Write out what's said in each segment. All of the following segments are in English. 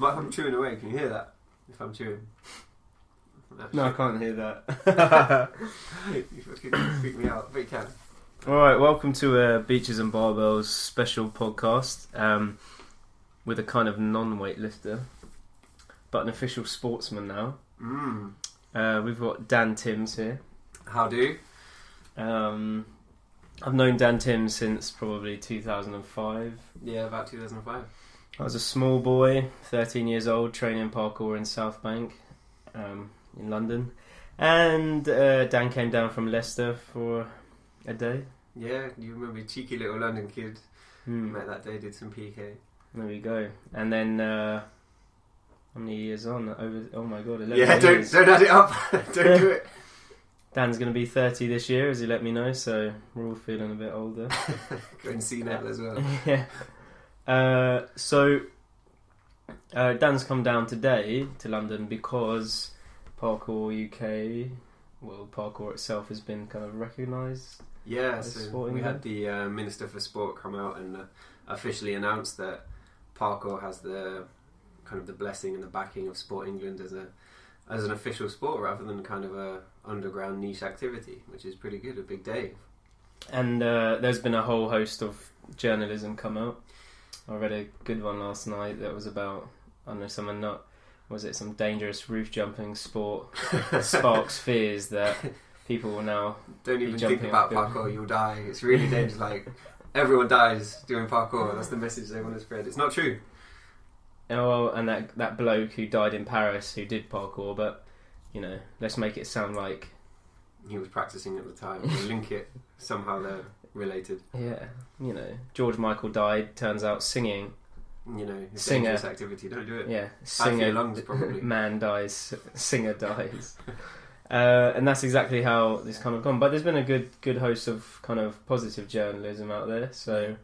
But if I'm chewing away, can you hear that? If I'm chewing. No, I can't hear that. You freak me out, but you can. Alright, welcome to Beaches and Barbells special podcast with a kind of non-weightlifter, but an official sportsman now. We've got Dan Timms here. How do? I've known Dan Timms since probably 2005. Yeah, about 2005. I was a small boy, 13 years old, training parkour in South Bank in London. And Dan came down from Leicester for a day. Yeah, you remember a cheeky little London kid. Met that day, did some PK. There we go. And then, how many years on? Oh my god, 11 Yeah, years. don't add it up. Don't do it. Dan's going to be 30 this year, as he let me know, so we're all feeling a bit older. Going senile as well. Yeah. So, Dan's come down today to London because Parkour UK, well, parkour itself has been kind of recognised. Yeah, so we had the Minister for Sport come out and officially announce that parkour has the kind of the blessing and the backing of Sport England as an official sport rather than kind of a underground niche activity, which is pretty good. A big day. And there's been a whole host of journalism come out. I read a good one last night that was about, I don't know, some dangerous roof jumping sport sparks fears that people will now don't even think about parkour, you'll die. It's really dangerous. Like, everyone dies doing parkour. That's the message they want to spread. It's not true. Oh, well, and that bloke who died in Paris who did parkour, but, you know, let's make it sound like he was practicing at the time. We'll link it, somehow they're related. Yeah, you know, George Michael died, turns out singing. You know, it's a dangerous activity, don't do it. Yeah, singer, lungs, probably. Man dies, singer dies. And that's exactly how this kind of gone. But there's been a good host of kind of positive journalism out there, so...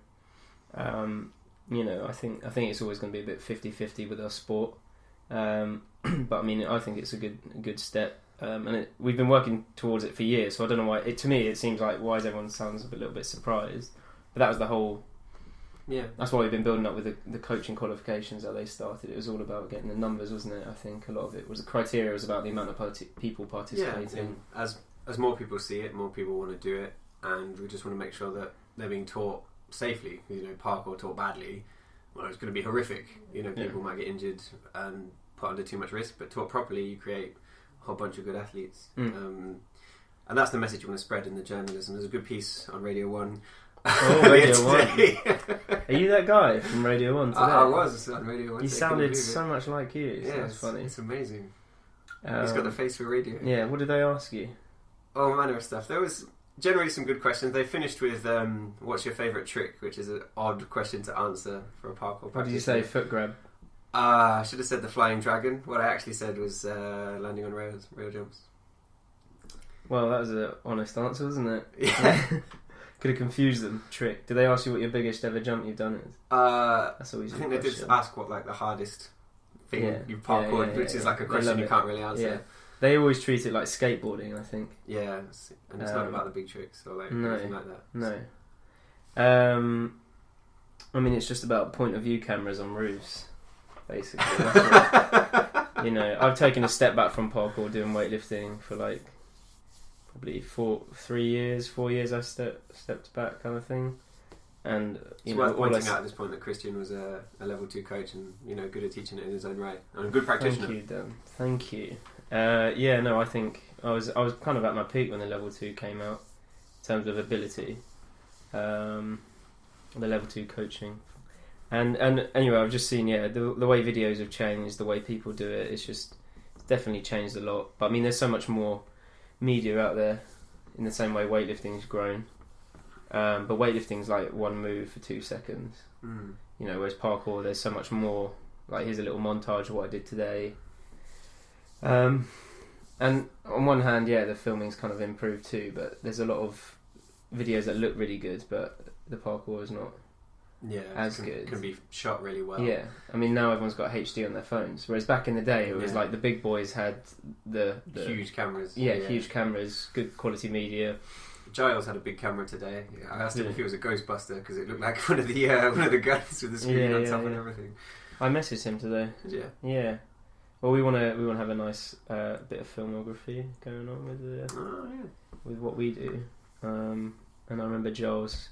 you know, I think it's always going to be a bit 50-50 with our sport, but I mean, I think it's a good step, and we've been working towards it for years. So I don't know why. To me, it seems like why does everyone sounds a little bit surprised? But that was the whole. Yeah. That's why we've been building up with the coaching qualifications that they started. It was all about getting the numbers, wasn't it? I think a lot of it was the criteria was about the amount of people participating. Yeah, as more people see it, more people want to do it, and we just want to make sure that they're being taught safely. You know, parkour taught badly, well, it's going to be horrific. You know, people might get injured and put under too much risk, but taught properly, you create a whole bunch of good athletes. And that's the message you want to spread in the journalism. There's a good piece on Radio 1. Oh, Radio 1. Are you that guy from Radio 1 today? I was on Radio 1. He sounded so much like you. So yeah, that's funny. It's amazing. He's got the face for radio. Yeah, what did they ask you? Oh, manner of stuff. There was generally some good questions. They finished with what's your favourite trick, which is an odd question to answer for a parkour practitioner. What did you say? Foot grab? I should have said the flying dragon. What I actually said was landing on rail jumps. Well, that was an honest answer, wasn't it? Yeah. Could have confused them. Trick. Did they ask you what your biggest ever jump you've done is? That's always. I think they did ask what like the hardest thing you've parkoured, which is like a question you can't really answer. Yeah. They always treat it like skateboarding, I think. Yeah, and it's not about the big tricks or like anything like that. No. I mean, it's just about point of view cameras on roofs, basically. That's what, you know, I've taken a step back from parkour, doing weightlifting for like probably 4 years. I stepped back, kind of thing. And it's worth pointing out at this point that Kristian was a level 2 coach and, you know, good at teaching it in his own right and a good practitioner. Thank you, Dan. Thank you. Yeah, no, I think I was kind of at my peak when the level 2 came out in terms of ability, the level 2 coaching, and anyway, I've just seen the way videos have changed, the way people do it. It's definitely changed a lot. But I mean, there's so much more media out there in the same way weightlifting's grown. But weightlifting's like one move for 2 seconds. You know, whereas parkour, there's so much more. Like, here's a little montage of what I did today. And on one hand, the filming's kind of improved too, but there's a lot of videos that look really good, but the parkour is not as good. Can be shot really well. Yeah, I mean, now everyone's got HD on their phones, whereas back in the day it was like the big boys had the huge cameras. Huge cameras, good quality media. Giles had a big camera today. I asked him if he was a Ghostbuster because it looked like one of the guns with the screen on top and everything. I messaged him today. Did you? Yeah. Well, we want to have a nice bit of filmography going on with what we do. And I remember Joel's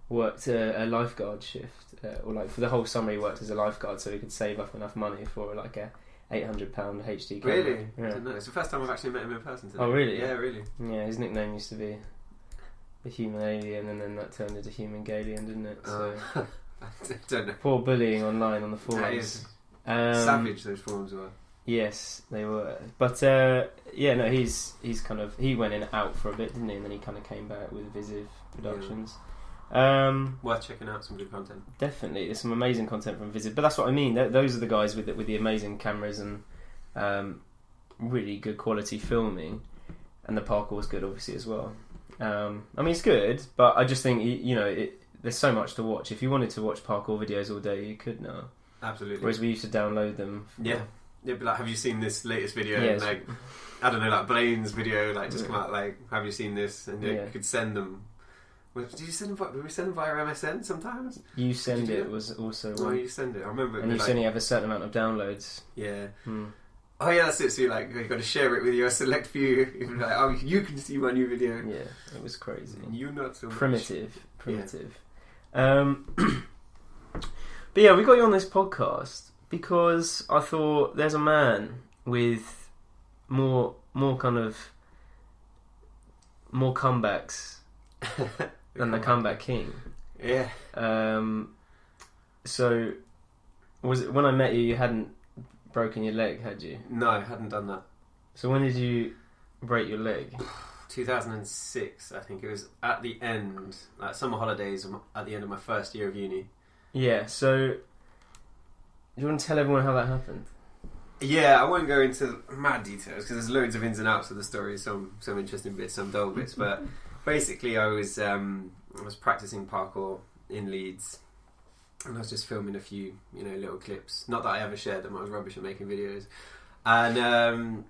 worked a lifeguard shift, or like for the whole summer he worked as a lifeguard, so he could save up enough money for like a £800 HD camera. Really? Yeah. I didn't know. It's the first time I've actually met him in person today. Oh, really? Yeah, really. Yeah, his nickname used to be the Human Alien, and then that turned into Human Galien, didn't it? So I don't know. poor bullying online on the forums. That is savage, those forums were. Yes, they were. But he's kind of, he went in and out for a bit, didn't he? And then he kind of came back with Visive Productions. Worth checking out, some good content. Definitely, there's some amazing content from Visive. But that's what I mean. Those are the guys with the amazing cameras and really good quality filming, and the parkour was good, obviously, as well. I mean, it's good, but I just think there's so much to watch. If you wanted to watch parkour videos all day, you could now. Absolutely. Whereas we used to download them. Yeah, but like, have you seen this latest video? Yes. Like, I don't know, like Blaine's video, like just come out. Like, have you seen this? And you could send them. Did you send them? Did we send them via MSN sometimes? You send it was also. Oh, you send it. I remember. And you only have a certain amount of downloads. Yeah. Oh yeah, that's it. So you've got to share it with your select few. You're like, oh, you can see my new video. Yeah, it was crazy. You not so primitive. Yeah. But yeah, we got you on this podcast because I thought there's a man with more comebacks than the comeback king. Yeah. So was it when I met you? You hadn't broken your leg, had you? No, I hadn't done that. So when did you break your leg? 2006, I think it was at the end, like summer holidays, at the end of my first year of uni. Yeah. So do you want to tell everyone how that happened? Yeah, I won't go into mad details because there's loads of ins and outs of the story, some interesting bits, some dull bits. But basically, I was practicing parkour in Leeds, and I was just filming a few, little clips. Not that I ever shared them; I was rubbish at making videos. And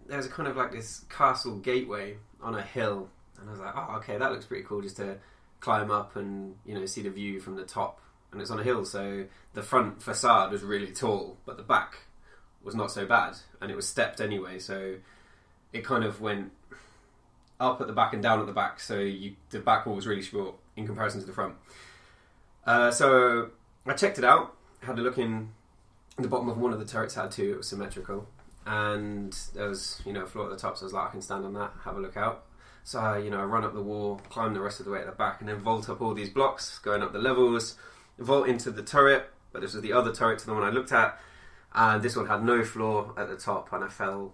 there was a kind of like this castle gateway on a hill, and I was like, "Oh, okay, that looks pretty cool." Just to climb up and see the view from the top, and it's on a hill, so the front facade was really tall, but the back was not so bad, and it was stepped anyway, so it kind of went up at the back and down at the back, so the back wall was really short in comparison to the front. So I checked it out, had a look in the bottom of one of the turrets, had two, it was symmetrical, and there was a floor at the top, so I was like, I can stand on that, have a look out. So I run up the wall, climb the rest of the way at the back, and then vault up all these blocks, going up the levels, vault into the turret, but this was the other turret to the one I looked at. And this one had no floor at the top, and I fell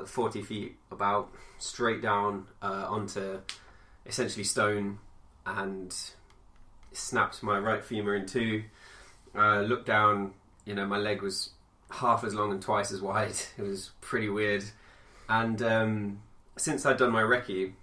40 feet about straight down onto essentially stone, and snapped my right femur in two. Looked down, my leg was half as long and twice as wide. It was pretty weird. And since I'd done my recce,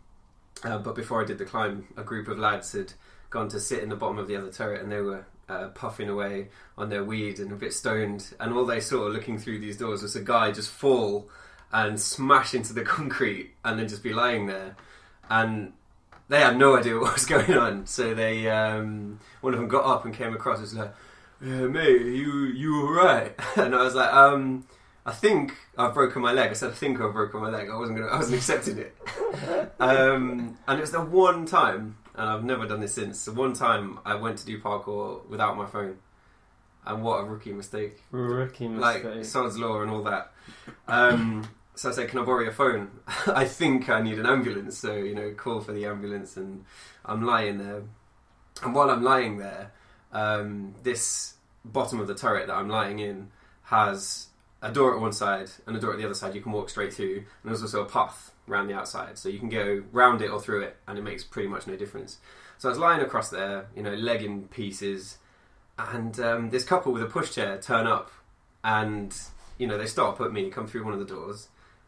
but before I did the climb, a group of lads had gone to sit in the bottom of the other turret, and they were puffing away on their weed and a bit stoned, and all they saw looking through these doors was a guy just fall and smash into the concrete and then just be lying there, and they had no idea what was going on. So they one of them got up and came across and was like, "Yeah, mate, you alright?" And I was like, I think I've broken my leg. I said, I think I've broken my leg. I wasn't accepting it. And it was the one time, and I've never done this since, the one time I went to do parkour without my phone. And what a rookie mistake. Like Sod's Law and all that. So I said, can I borrow your phone? I think I need an ambulance. So, call for the ambulance, and I'm lying there. And while I'm lying there, this bottom of the turret that I'm lying in has a door at one side and a door at the other side you can walk straight through, and there's also a path around the outside, so you can go round it or through it, and it makes pretty much no difference. So I was lying across there, leg in pieces, and this couple with a pushchair turn up, and they stop at me, come through one of the doors,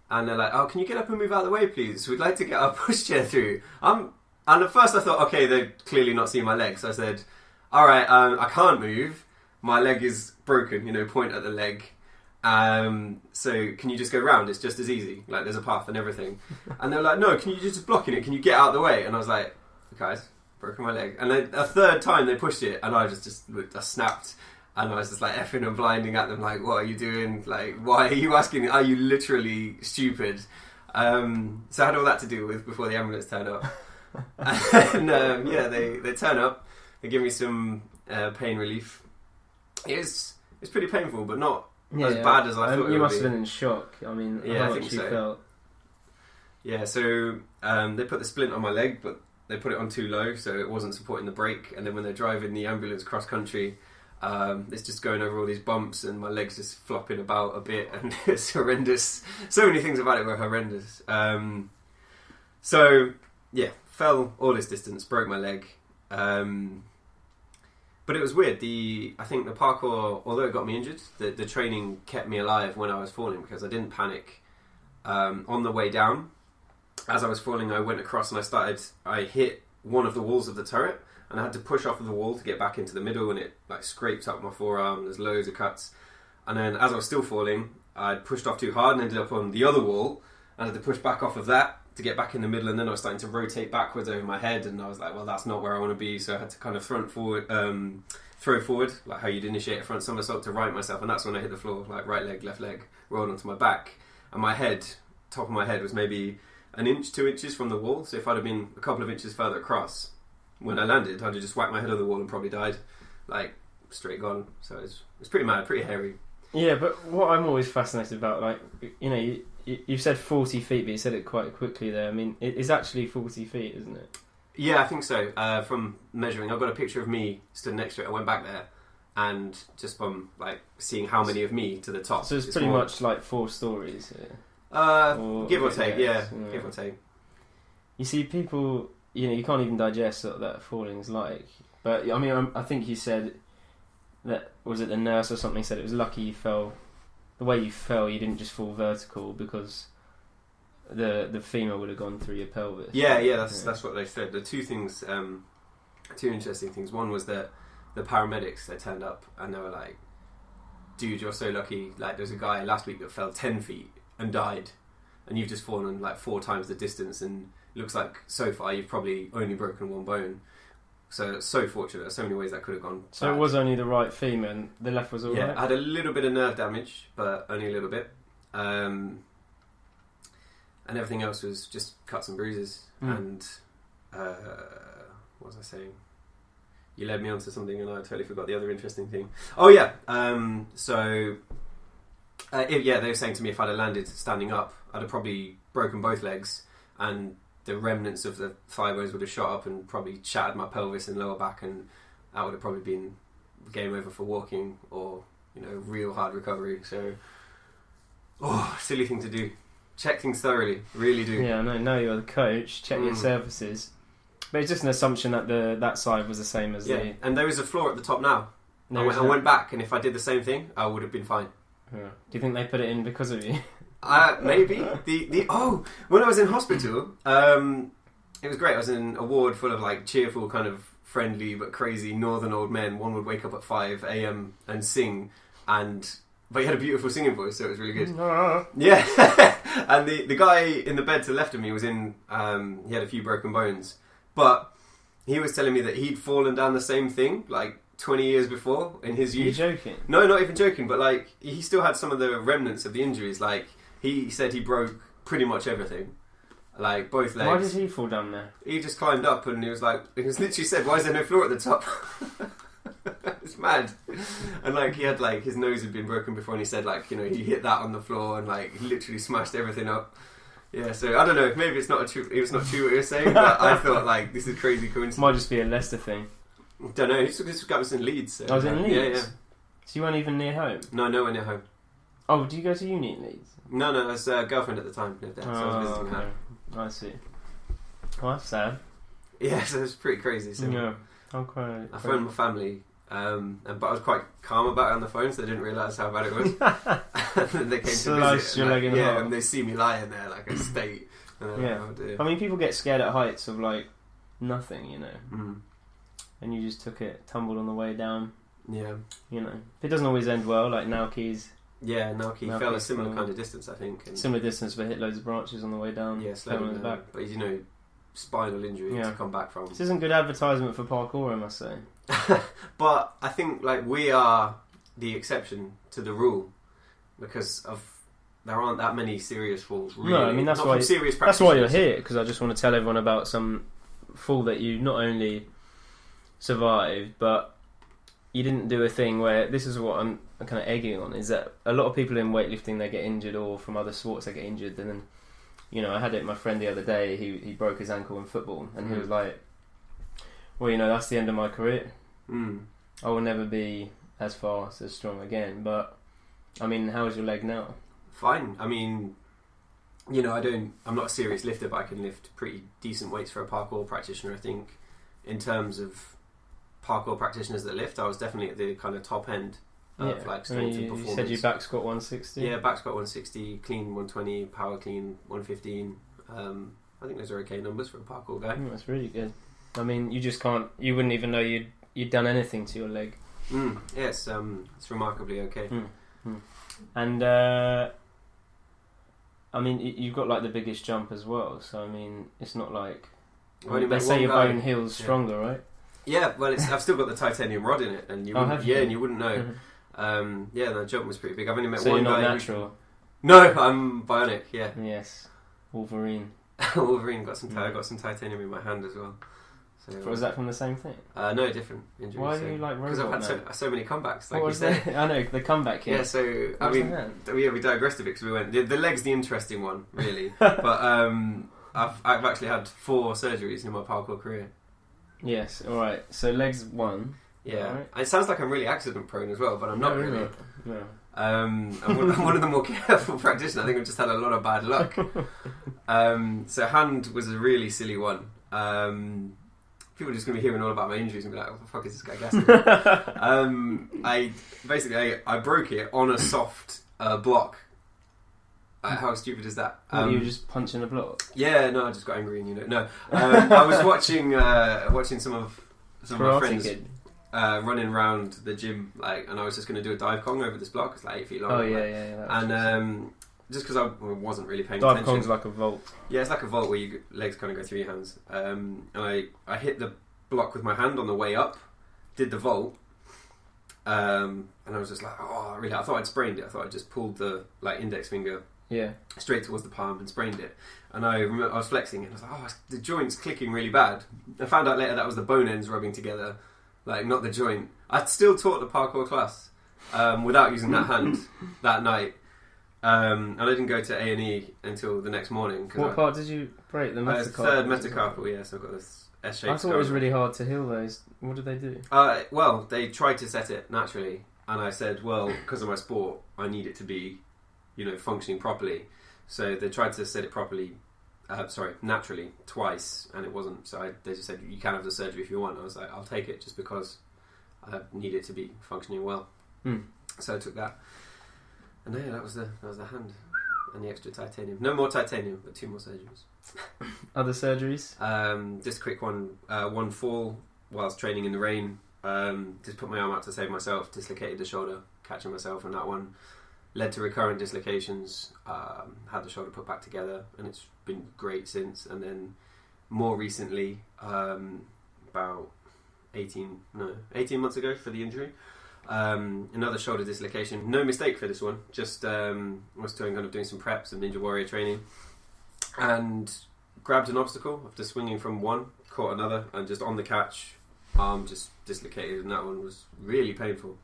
and they're like, "Oh, can you get up and move out of the way, please? We'd like to get our pushchair through." And at first I thought, okay, they've clearly not seen my leg, so I said, "All right, I can't move. My leg is broken." Point at the leg. So can you just go round? It's just as easy. Like, there's a path and everything. And they're like, "No, can you just blocking it? Can you get out of the way?" And I was like, "Guys, broken my leg." And then a third time they pushed it, and I just snapped. And I was just like effing and blinding at them, like, what are you doing? Like, why are you asking? Are you literally stupid? So I had all that to deal with before the ambulance turned up. And yeah, they turn up, they give me some pain relief. It's pretty painful, but not as bad as I thought it would be. You must have been in shock. I mean, yeah, how I much think you so. felt. Yeah, so they put the splint on my leg, but they put it on too low, so it wasn't supporting the brake. And then when they're driving the ambulance cross country, it's just going over all these bumps, and my leg's just flopping about a bit, and it's horrendous. So many things about it were horrendous. So yeah, fell all this distance, broke my leg. But it was weird. I think the parkour, although it got me injured, the training kept me alive when I was falling, because I didn't panic. On the way down, as I was falling, I went across and I hit one of the walls of the turret, and I had to push off of the wall to get back into the middle, and it like scraped up my forearm. There's loads of cuts. And then as I was still falling, I pushed off too hard and ended up on the other wall, and I had to push back off of that to get back in the middle, and then I was starting to rotate backwards over my head, and I was like, well, that's not where I want to be, so I had to kind of throw forward, like how you'd initiate a front somersault to right myself, and that's when I hit the floor, like right leg, left leg, rolled onto my back, and my head, top of my head was maybe 1 inch, 2 inches from the wall, so if I'd have been a couple of inches further across, when I landed, I'd have just whacked my head on the wall and probably died, like, straight gone, so it was pretty mad, pretty hairy. Yeah, but what I'm always fascinated about, like, you know, you've said 40 feet, but you said it quite quickly there. I mean, it's actually 40 feet, isn't it? Yeah, I think so. From measuring, I've got a picture of me stood next to it. I went back there, and just from like seeing how many of me to the top. So it's pretty much like 4 stories. Yeah. Give or take, yeah, give or take. You see, people, you know, you can't even digest what that falling's like. But I mean, I think you said that, was it the nurse or something said it was lucky you fell. The way you fell, you didn't just fall vertical, because the femur would have gone through your pelvis. Yeah, that's what they said. The two things, two interesting things. One was that the paramedics, they turned up and they were like, dude, you're so lucky. Like, there's a guy last week that fell 10 feet and died, and you've just fallen like 4 times the distance, and it looks like so far you've probably only broken 1 bone. So it's so fortunate. There's so many ways that could have gone So bad. it was only the right femur, and the left was all right? Yeah, I had a little bit of nerve damage, but only a little bit. And everything else was just cuts and bruises. And what was I saying? You led me on to something, and I totally forgot the other interesting thing. Oh yeah. They were saying to me if I'd have landed standing up, I'd have probably broken both legs, and the remnants of the fibers would have shot up and probably shattered my pelvis and lower back, and that would have probably been game over for walking, or, you know, real hard recovery. So, silly thing to do. Check things thoroughly, really do. Yeah, I know you're the coach. Check your surfaces, but it's just an assumption that that side was the same as the. And there is a floor at the top now. I went back, and if I did the same thing, I would have been fine. Yeah. Do you think they put it in because of you? Maybe. When I was in hospital, it was great. I was in a ward full of like cheerful, kind of friendly but crazy northern old men. One would wake up at 5 a.m. and sing, but he had a beautiful singing voice, so it was really good. Yeah. And the guy in the bed to the left of me was he had a few broken bones, but he was telling me that he'd fallen down the same thing like 20 years before in his youth. You're joking? No, not even joking, but like he still had some of the remnants of the injuries. Like, he said he broke pretty much everything, like both legs. Why did he fall down there? He just climbed up, and he was literally said, "Why is there no floor at the top?" It's mad. And like he had like his nose had been broken before, and he said like, you know, he hit that on the floor and like he literally smashed everything up. Yeah, so I don't know. Maybe it's not true. It was not true what he was saying, but I thought like this is a crazy coincidence. Might just be a Leicester thing. Don't know. This guy was in Leeds. So, I was in Leeds. Yeah. So you weren't even near home? No, nowhere near home. Oh, do you go to uni in Leeds? No, I was a girlfriend at the time lived there, so I was visiting her. I see. Well, that's sad. Yeah, so it's pretty crazy. So yeah, I'm quite. I phoned my family, but I was quite calm about it on the phone, so they didn't realise how bad it was. And then they came to visit, your leg in half. and they see me lying there like a state. And yeah, oh dear. I mean, people get scared at heights of like nothing, you know. And you just took it, tumbled on the way down. Yeah. You know, it doesn't always end well. Like Naoki's. Yeah, Naoki fell a similar kind of distance, I think. And similar distance, but hit loads of branches on the way down. Yeah, slowly on his back. But you know, spinal injury to come back from. This isn't good advertisement for parkour, I must say. But I think like we are the exception to the rule because there aren't that many serious falls. Really. No, I mean that's why you're here, because I just want to tell everyone about some fall that you not only survived, but you didn't do a thing where, this is what I'm kind of egging on, is that a lot of people in weightlifting, they get injured, or from other sports they get injured, and then, you know, I had it, my friend the other day, he broke his ankle in football, and he was like, well, you know, that's the end of my career. I will never be as fast, as strong again. But I mean, how is your leg now? Fine. I mean, you know, I'm not a serious lifter, but I can lift pretty decent weights for a parkour practitioner. I think in terms of parkour practitioners that lift, I was definitely at the kind of top end of like strength and performance. You said you back squat 160? Yeah, back squat 160, clean 120, power clean 115. I think those are okay numbers for a parkour guy. That's really good. I mean, you wouldn't even know you'd done anything to your leg. Yes, it's remarkably okay. And I mean, you've got like the biggest jump as well, so I mean, it's not like they say your bone heals stronger, right? Yeah, well, I've still got the titanium rod in it, and you wouldn't know. The jump was pretty big. I've only met one guy. So you're not natural? No, I'm bionic. Yeah. Yes, Wolverine. Wolverine got some titanium in my hand as well. So, was that from the same thing? No, different injury. Why do you like robot? Because I've had so many comebacks. Like what was that? I know, the comeback kit. Yeah, so I mean, we digressed a bit because we went. The leg's the interesting one, really. But I've actually had 4 surgeries in my parkour career. Yes. All right. So legs 1. Yeah. Right. It sounds like I'm really accident prone as well, but I'm not really. No. I'm one of the more careful practitioners. I think I've just had a lot of bad luck. So hand was a really silly one. People are just going to be hearing all about my injuries and be like, what the fuck is this guy gassing? I broke it on a soft block. How stupid is that? You were just punching a block? Yeah, no, I just got angry and No. I was watching some of my friends running around the gym, and I was just going to do a dive Kong over this block. It's like 8 feet long. Oh, yeah. And just because I wasn't really paying attention. Dive Kong's like a vault. Yeah, it's like a vault where your legs kind of go through your hands. And I hit the block with my hand on the way up, did the vault, and I was just like, oh, really? I thought I'd sprained it. I thought I just pulled the index finger straight towards the palm and sprained it. And I remember I was flexing it, and I was like, oh, the joint's clicking really bad. I found out later that was the bone ends rubbing together, not the joint. I still taught the parkour class without using that hand that night. And I didn't go to A&E until the next morning. What part did you break? The metacarpal? Third metacarpal, yeah, so I've got this S-shaped I thought it was really hard to heal those. What did they do? Well, they tried to set it naturally, and I said, well, because of my sport, I need it to be, functioning properly. So they tried to set it properly, naturally, twice, and it wasn't. So they just said, you can have the surgery if you want. I was like, I'll take it just because I need it to be functioning well. So I took that. And yeah, that was the hand and the extra titanium. No more titanium, but 2 more surgeries. Other surgeries? Just a quick one. One fall whilst training in the rain. Just put my arm out to save myself. Dislocated the shoulder, catching myself, and that one led to recurrent dislocations. Had the shoulder put back together, and it's been great since. And then more recently, about 18 months ago for the injury. Another shoulder dislocation. No mistake for this one. Just was doing some preps and Ninja Warrior training, and grabbed an obstacle after swinging from one, caught another, and just on the catch, arm just dislocated, and that one was really painful,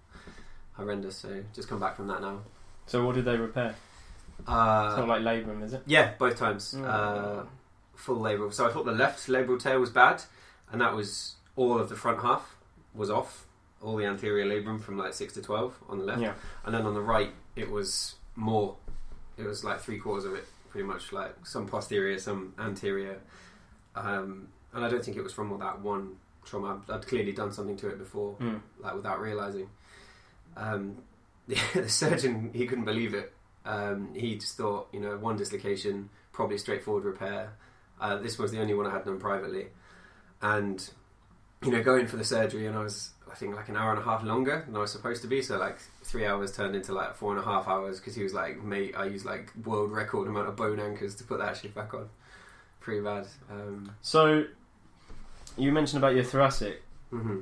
horrendous. So just come back from that now. So what did they repair? It's not like labrum, is it? Yeah, both times. Full labral. So I thought the left labral tear was bad, and that was all of the front half was off. All the anterior labrum from 6 to 12 on the left, and then on the right it was more. It was 3/4 of it, pretty much, some posterior, some anterior, and I don't think it was from all that one trauma. I'd clearly done something to it before, without realising. The surgeon, he couldn't believe it. He just thought, one dislocation, probably straightforward repair. This was the only one I had done privately, and going for the surgery, and I was, I think, an hour and a half longer than I was supposed to be. So 3 hours turned into 4.5 hours, because he was like, mate, I used world record amount of bone anchors to put that shit back on. Pretty bad. So you mentioned about your thoracic. Mm-hmm.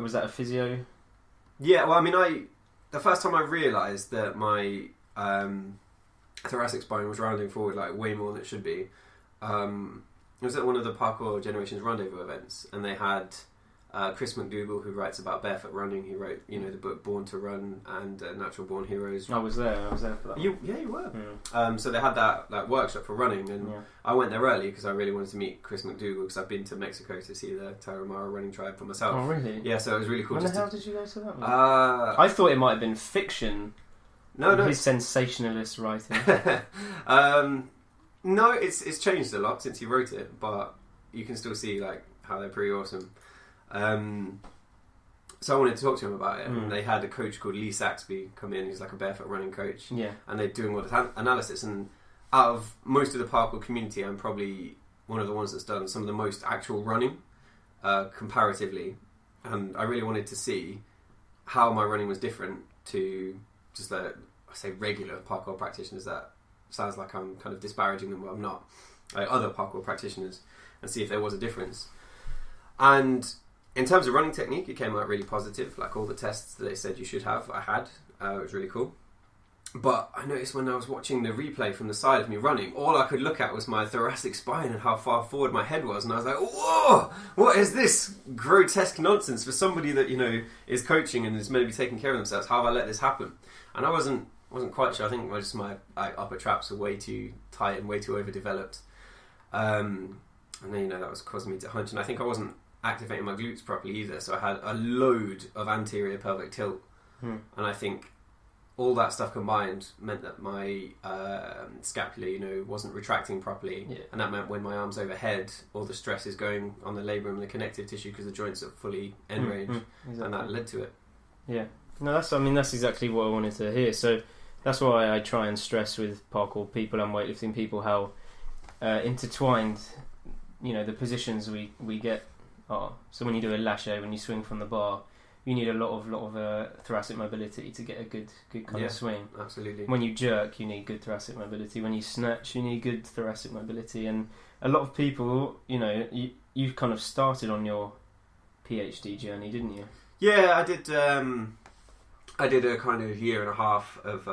Was that a physio Yeah, well, I mean, the first time I realised that my thoracic spine was rounding forward like way more than it should be, it was at one of the Parkour Generations Rendezvous events, and they had Chris McDougall, who writes about barefoot running. He wrote, the book Born to Run and Natural Born Heroes. I was there for that. You were. Yeah. So they had that workshop for running, and I went there early because I really wanted to meet Chris McDougall because I've been to Mexico to see the Tarahumara running tribe for myself. Oh, really? Yeah, so it was really cool. When the hell did you go to that one? I thought it might have been fiction. No. His sensationalist writing. No, it's changed a lot since he wrote it, but you can still see like how they're pretty awesome. So I wanted to talk to him about it, and they had a coach called Lee Saxby come in. He's like a barefoot running coach, and they're doing all this analysis. And out of most of the parkour community, I'm probably one of the ones that's done some of the most actual running comparatively, and I really wanted to see how my running was different to just I say regular parkour practitioners. That sounds like I'm kind of disparaging them, but I'm not. Like other parkour practitioners, and see if there was a difference. And in terms of running technique, it came out really positive. Like all the tests that they said you should have, I had. It was really cool. But I noticed when I was watching the replay from the side of me running, all I could look at was my thoracic spine and how far forward my head was. And I was like, whoa, what is this grotesque nonsense for somebody that, is coaching and is maybe taking care of themselves? How have I let this happen? And I wasn't quite sure. I think my upper traps were way too tight and way too overdeveloped. And then, that was causing me to hunch. And I think I wasn't activating my glutes properly either, so I had a load of anterior pelvic tilt, and I think all that stuff combined meant that my scapula, wasn't retracting properly, and that meant when my arms overhead, all the stress is going on the labrum and the connective tissue because the joints are fully end range, exactly. And that led to it. Yeah, no, that's exactly what I wanted to hear. So that's why I try and stress with parkour people and weightlifting people how intertwined, the positions we get. So when you do a lache, when you swing from the bar, you need a lot of thoracic mobility to get a good kind of swing. Absolutely. When you jerk, you need good thoracic mobility. When you snatch, you need good thoracic mobility. And a lot of people, you kind of started on your PhD journey, didn't you? Yeah, I did. I did a kind of year and a half of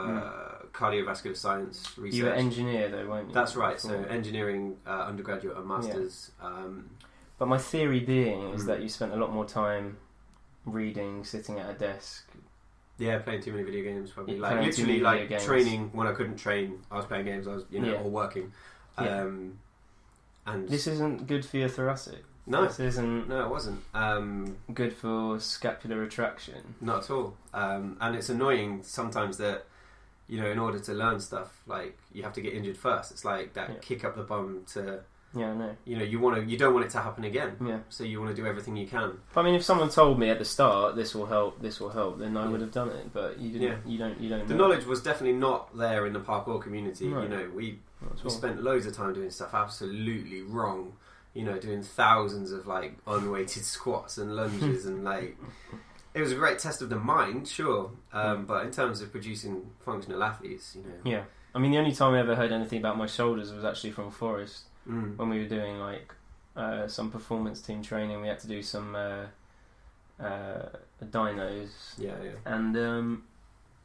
cardiovascular science research. You were engineer though, weren't you? That's right. So engineering, undergraduate and masters. Yeah. But my theory being is that you spent a lot more time reading, sitting at a desk. Yeah, playing too many video games, probably. Literally, training when I couldn't train. I was playing games. I was, or working. And this isn't good for your thoracic. No, this isn't. No, it wasn't. Good for scapular retraction. Not at all. And it's annoying sometimes that, in order to learn stuff, like you have to get injured first. It's like that kick up the bum to. Yeah, I know. You don't want it to happen again. Yeah. So you want to do everything you can. But, I mean, if someone told me at the start this will help, then I would have done it. But you didn't. Yeah. You don't. The knowledge was definitely not there in the parkour community. Right. We spent loads of time doing stuff absolutely wrong. Doing thousands of like unweighted squats and lunges and like. It was a great test of the mind, sure. But in terms of producing functional athletes, Yeah. I mean, the only time I ever heard anything about my shoulders was actually from Forrest. When we were doing like some performance team training, we had to do some dynos. Yeah. And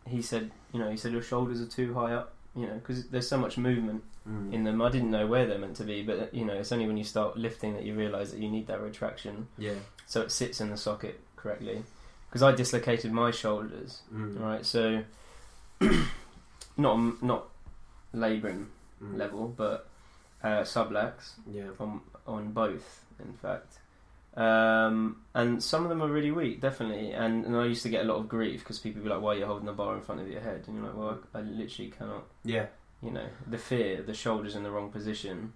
he said your shoulders are too high up, because there's so much movement in them. I didn't know where they're meant to be, but it's only when you start lifting that you realise that you need that retraction. Yeah. So it sits in the socket correctly. Because I dislocated my shoulders, right? So not labrum level, but. Sublax, on both, in fact, and some of them are really weak, definitely. And I used to get a lot of grief because people would be like, "Why are you holding the bar in front of your head?" And you're like, "Well, I literally cannot." Yeah. The fear, the shoulders in the wrong position.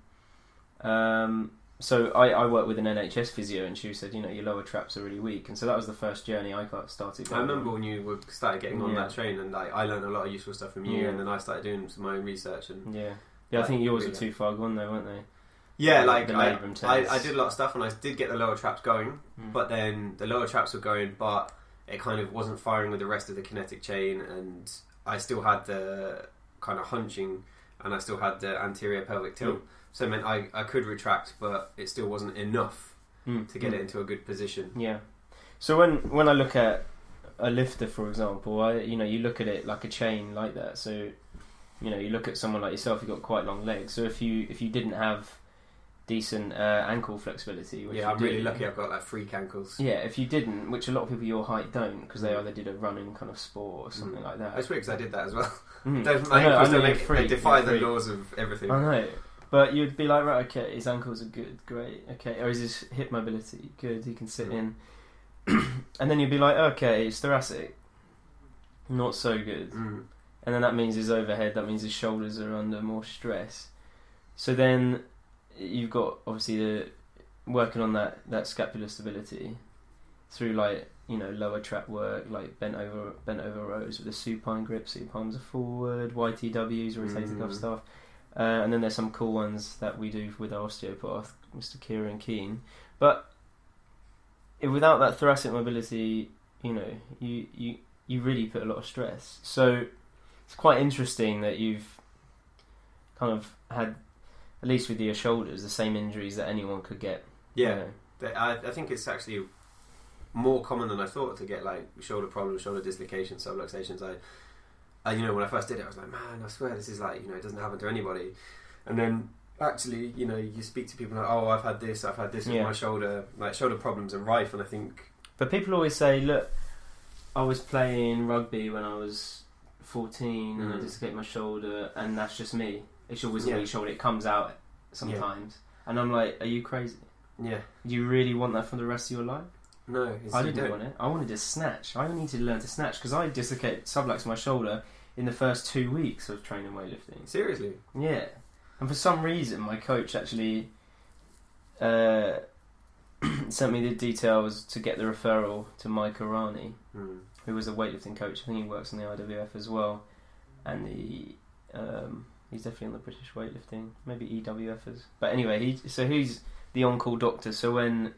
So I worked with an NHS physio, and she said, your lower traps are really weak, and so that was the first journey I started. I remember when you started getting on that train, and like I learned a lot of useful stuff from you, and then I started doing some my own research and. Yeah, I think yours are too far gone though, weren't they? Yeah, like I did a lot of stuff and I did get the lower traps going, but then the lower traps were going, but it kind of wasn't firing with the rest of the kinetic chain, and I still had the kind of hunching and I still had the anterior pelvic tilt. So it meant I could retract, but it still wasn't enough to get it into a good position. Yeah. So when I look at a lifter, for example, you look at it like a chain like that. So, you look at someone like yourself, you've got quite long legs. So if you didn't have decent ankle flexibility, which I'm really lucky. I've got like freak ankles. Yeah, if you didn't, which a lot of people your height don't, because they either did a running kind of sport or something like that. That's weird because I did that as well. They defy the laws of everything. I know, but you'd be like, right, okay, his ankles are good, great, okay, or is his hip mobility good? He can sit in, and then you'd be like, okay, his thoracic, not so good, and then that means his overhead, that means his shoulders are under more stress. So then you've got obviously working on that scapular stability through lower trap work, like bent over rows with a supine grip. Supines are forward, YTWs, rotating cuff stuff, and then there's some cool ones that we do with our osteopath, Mr. Kieran Keane. But without that thoracic mobility, you really put a lot of stress. So it's quite interesting that you've kind of had, at least with your shoulders, the same injuries that anyone could get. Yeah, I think it's actually more common than I thought to get like shoulder problems, shoulder dislocations, subluxations. I when I first did it, I was like, man, I swear this is like, it doesn't happen to anybody. And then actually, you speak to people like, oh, I've had this with my shoulder. Like shoulder problems are rife, and I think. But people always say, look, I was playing rugby when I was 14 and I dislocated my shoulder, and that's just me. It's always a weak shoulder. It comes out sometimes, and I'm like, are you crazy? Yeah. Do you really want that for the rest of your life? No, I didn't want it. I wanted to snatch. I needed to learn to snatch because I dislocated subluxed my shoulder in the first 2 weeks of training weightlifting. Seriously? Yeah. And for some reason, my coach actually sent me the details to get the referral to Mike Arani, who was a weightlifting coach. I think he works in the IWF as well, and he's definitely on the British weightlifting, maybe EWFers. But anyway, he's the on-call doctor. So when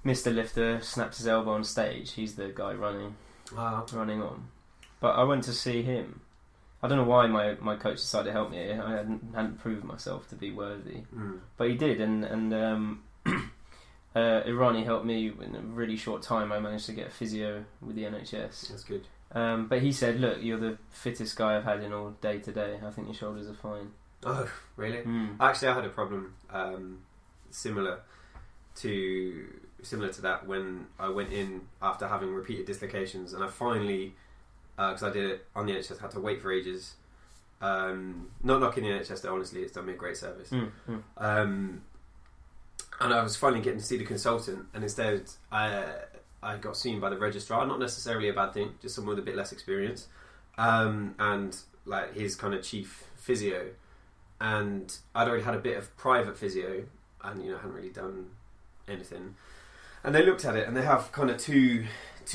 Mr. Lifter snaps his elbow on stage, he's the guy running on. But I went to see him. I don't know why my coach decided to help me. I hadn't proved myself to be worthy, but he did, and Irani helped me in a really short time. I managed to get a physio with the NHS. That's good. But he said, look, you're the fittest guy I've had in all day today. I think your shoulders are fine. Oh, really? Actually, I had a problem similar to that when I went in after having repeated dislocations, and I finally, because I did it on the NHS, had to wait for ages. Not knocking the NHS, though, honestly, it's done me a great service. And I was finally getting to see the consultant, and instead I got seen by the registrar. Not necessarily a bad thing, just someone with a bit less experience, and like his kind of chief physio. And I'd already had a bit of private physio, and hadn't really done anything. And they looked at it, and they have kind of two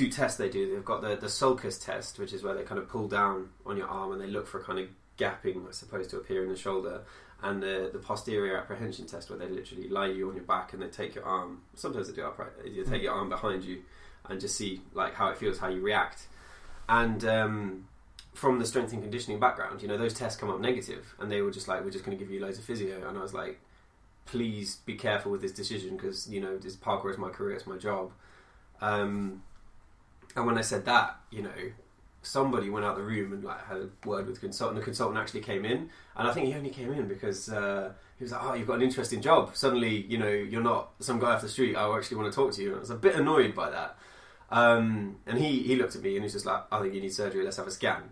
tests they do. They've got the sulcus test, which is where they kind of pull down on your arm and they look for kind of gapping, I suppose, to appear in the shoulder. And the posterior apprehension test, where they literally lie you on your back and they take your arm. Sometimes they do upright. They take your arm behind you and just see like how it feels, how you react. And from the strength and conditioning background, those tests come up negative, and they were just like, we're just going to give you loads of physio. And I was like, please be careful with this decision, because this parkour is my career, it's my job. And when I said that, somebody went out the room and like had a word with the consultant. The consultant actually came in, and I think he only came in because he was like, oh, you've got an interesting job. Suddenly, you're not some guy off the street. I actually want to talk to you. And I was a bit annoyed by that. And he looked at me and he's just like, I think you need surgery, let's have a scan.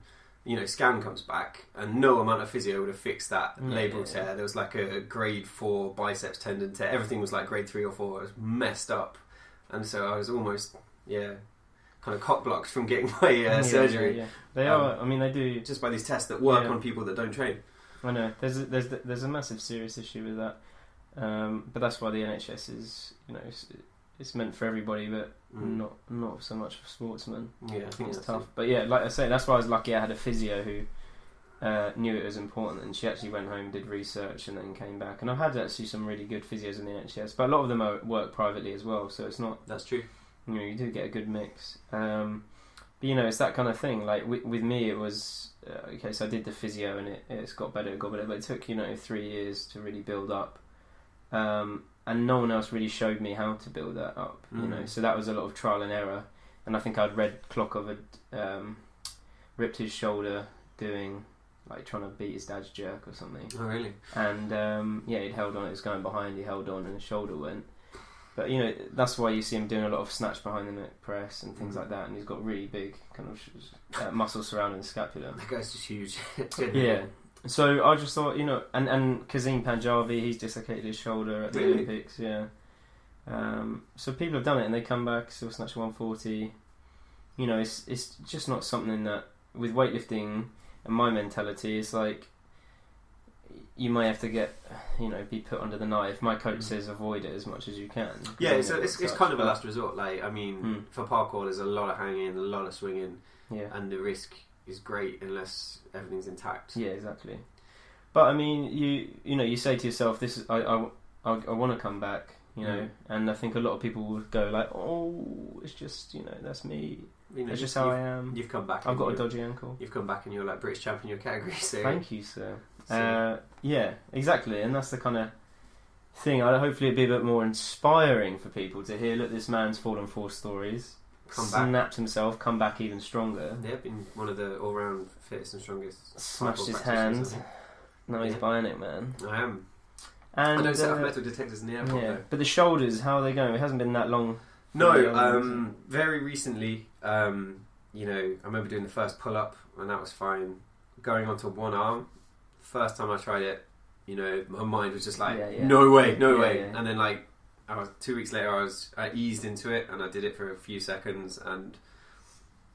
Scan comes back, and no amount of physio would have fixed that labral tear. There was like a grade 4 biceps tendon tear. Everything was like grade 3 or 4. It was messed up. And so I was almost, kind of cock blocked from getting my surgery. Yeah. They are. I mean, they do just by these tests that work on people that don't train. I know. There's a massive serious issue with that. But that's why the NHS is, it's meant for everybody, but not so much for sportsmen. Yeah, I think it's tough. But yeah, like I say, that's why I was lucky. I had a physio who knew it was important, and she actually went home, did research, and then came back. And I've had actually some really good physios in the NHS, but a lot of them work privately as well. So it's not. That's true. You do get a good mix. But it's that kind of thing. Like with me, it was okay. So I did the physio, and it's got better, but it took 3 years to really build up. And no one else really showed me how to build that up, So that was a lot of trial and error. and I think I'd read Klokov had ripped his shoulder doing, like, trying to beat his dad's jerk or something. Oh, really? And he'd held on. It was going behind. He held on, and his shoulder went. But that's why you see him doing a lot of snatch behind the neck press and things like that. And he's got really big kind of muscles surrounding the scapula. That guy's just huge. Yeah. So I just thought, and Kazim Panjabi, he's dislocated his shoulder at the Olympics. Yeah. So people have done it, and they come back, still snatch 140. It's just not something that, with weightlifting and my mentality, it's like you may have to get, be put under the knife. My coach says avoid it as much as you can. Yeah, so it's kind of a last resort. Like, I mean, for parkour, there's a lot of hanging, a lot of swinging, and the risk is great unless everything's intact. Yeah, exactly. But I mean, you say to yourself, "This is I want to come back," and I think a lot of people will go like, "Oh, it's just that's me. It's just how I am." You've come back. I've got a dodgy ankle. You've come back and you're like British champion in your category. So thank you, sir. Yeah, exactly, and that's the kind of thing. Hopefully, it'd be a bit more inspiring for people to hear. Look, this man's fallen 4 stories, snapped himself, come back even stronger. Yeah, been one of the all-round fittest and strongest. Smashed his hand. Now he's bionic, man. I am. And I don't set up metal detectors in the airport. Yeah, though. but the shoulders, how are they going? It hasn't been that long. No, very recently. I remember doing the first pull-up, and that was fine. Going onto one arm. First time I tried it, my mind was just like, no way. And then like, 2 weeks later, I eased into it, and I did it for a few seconds, and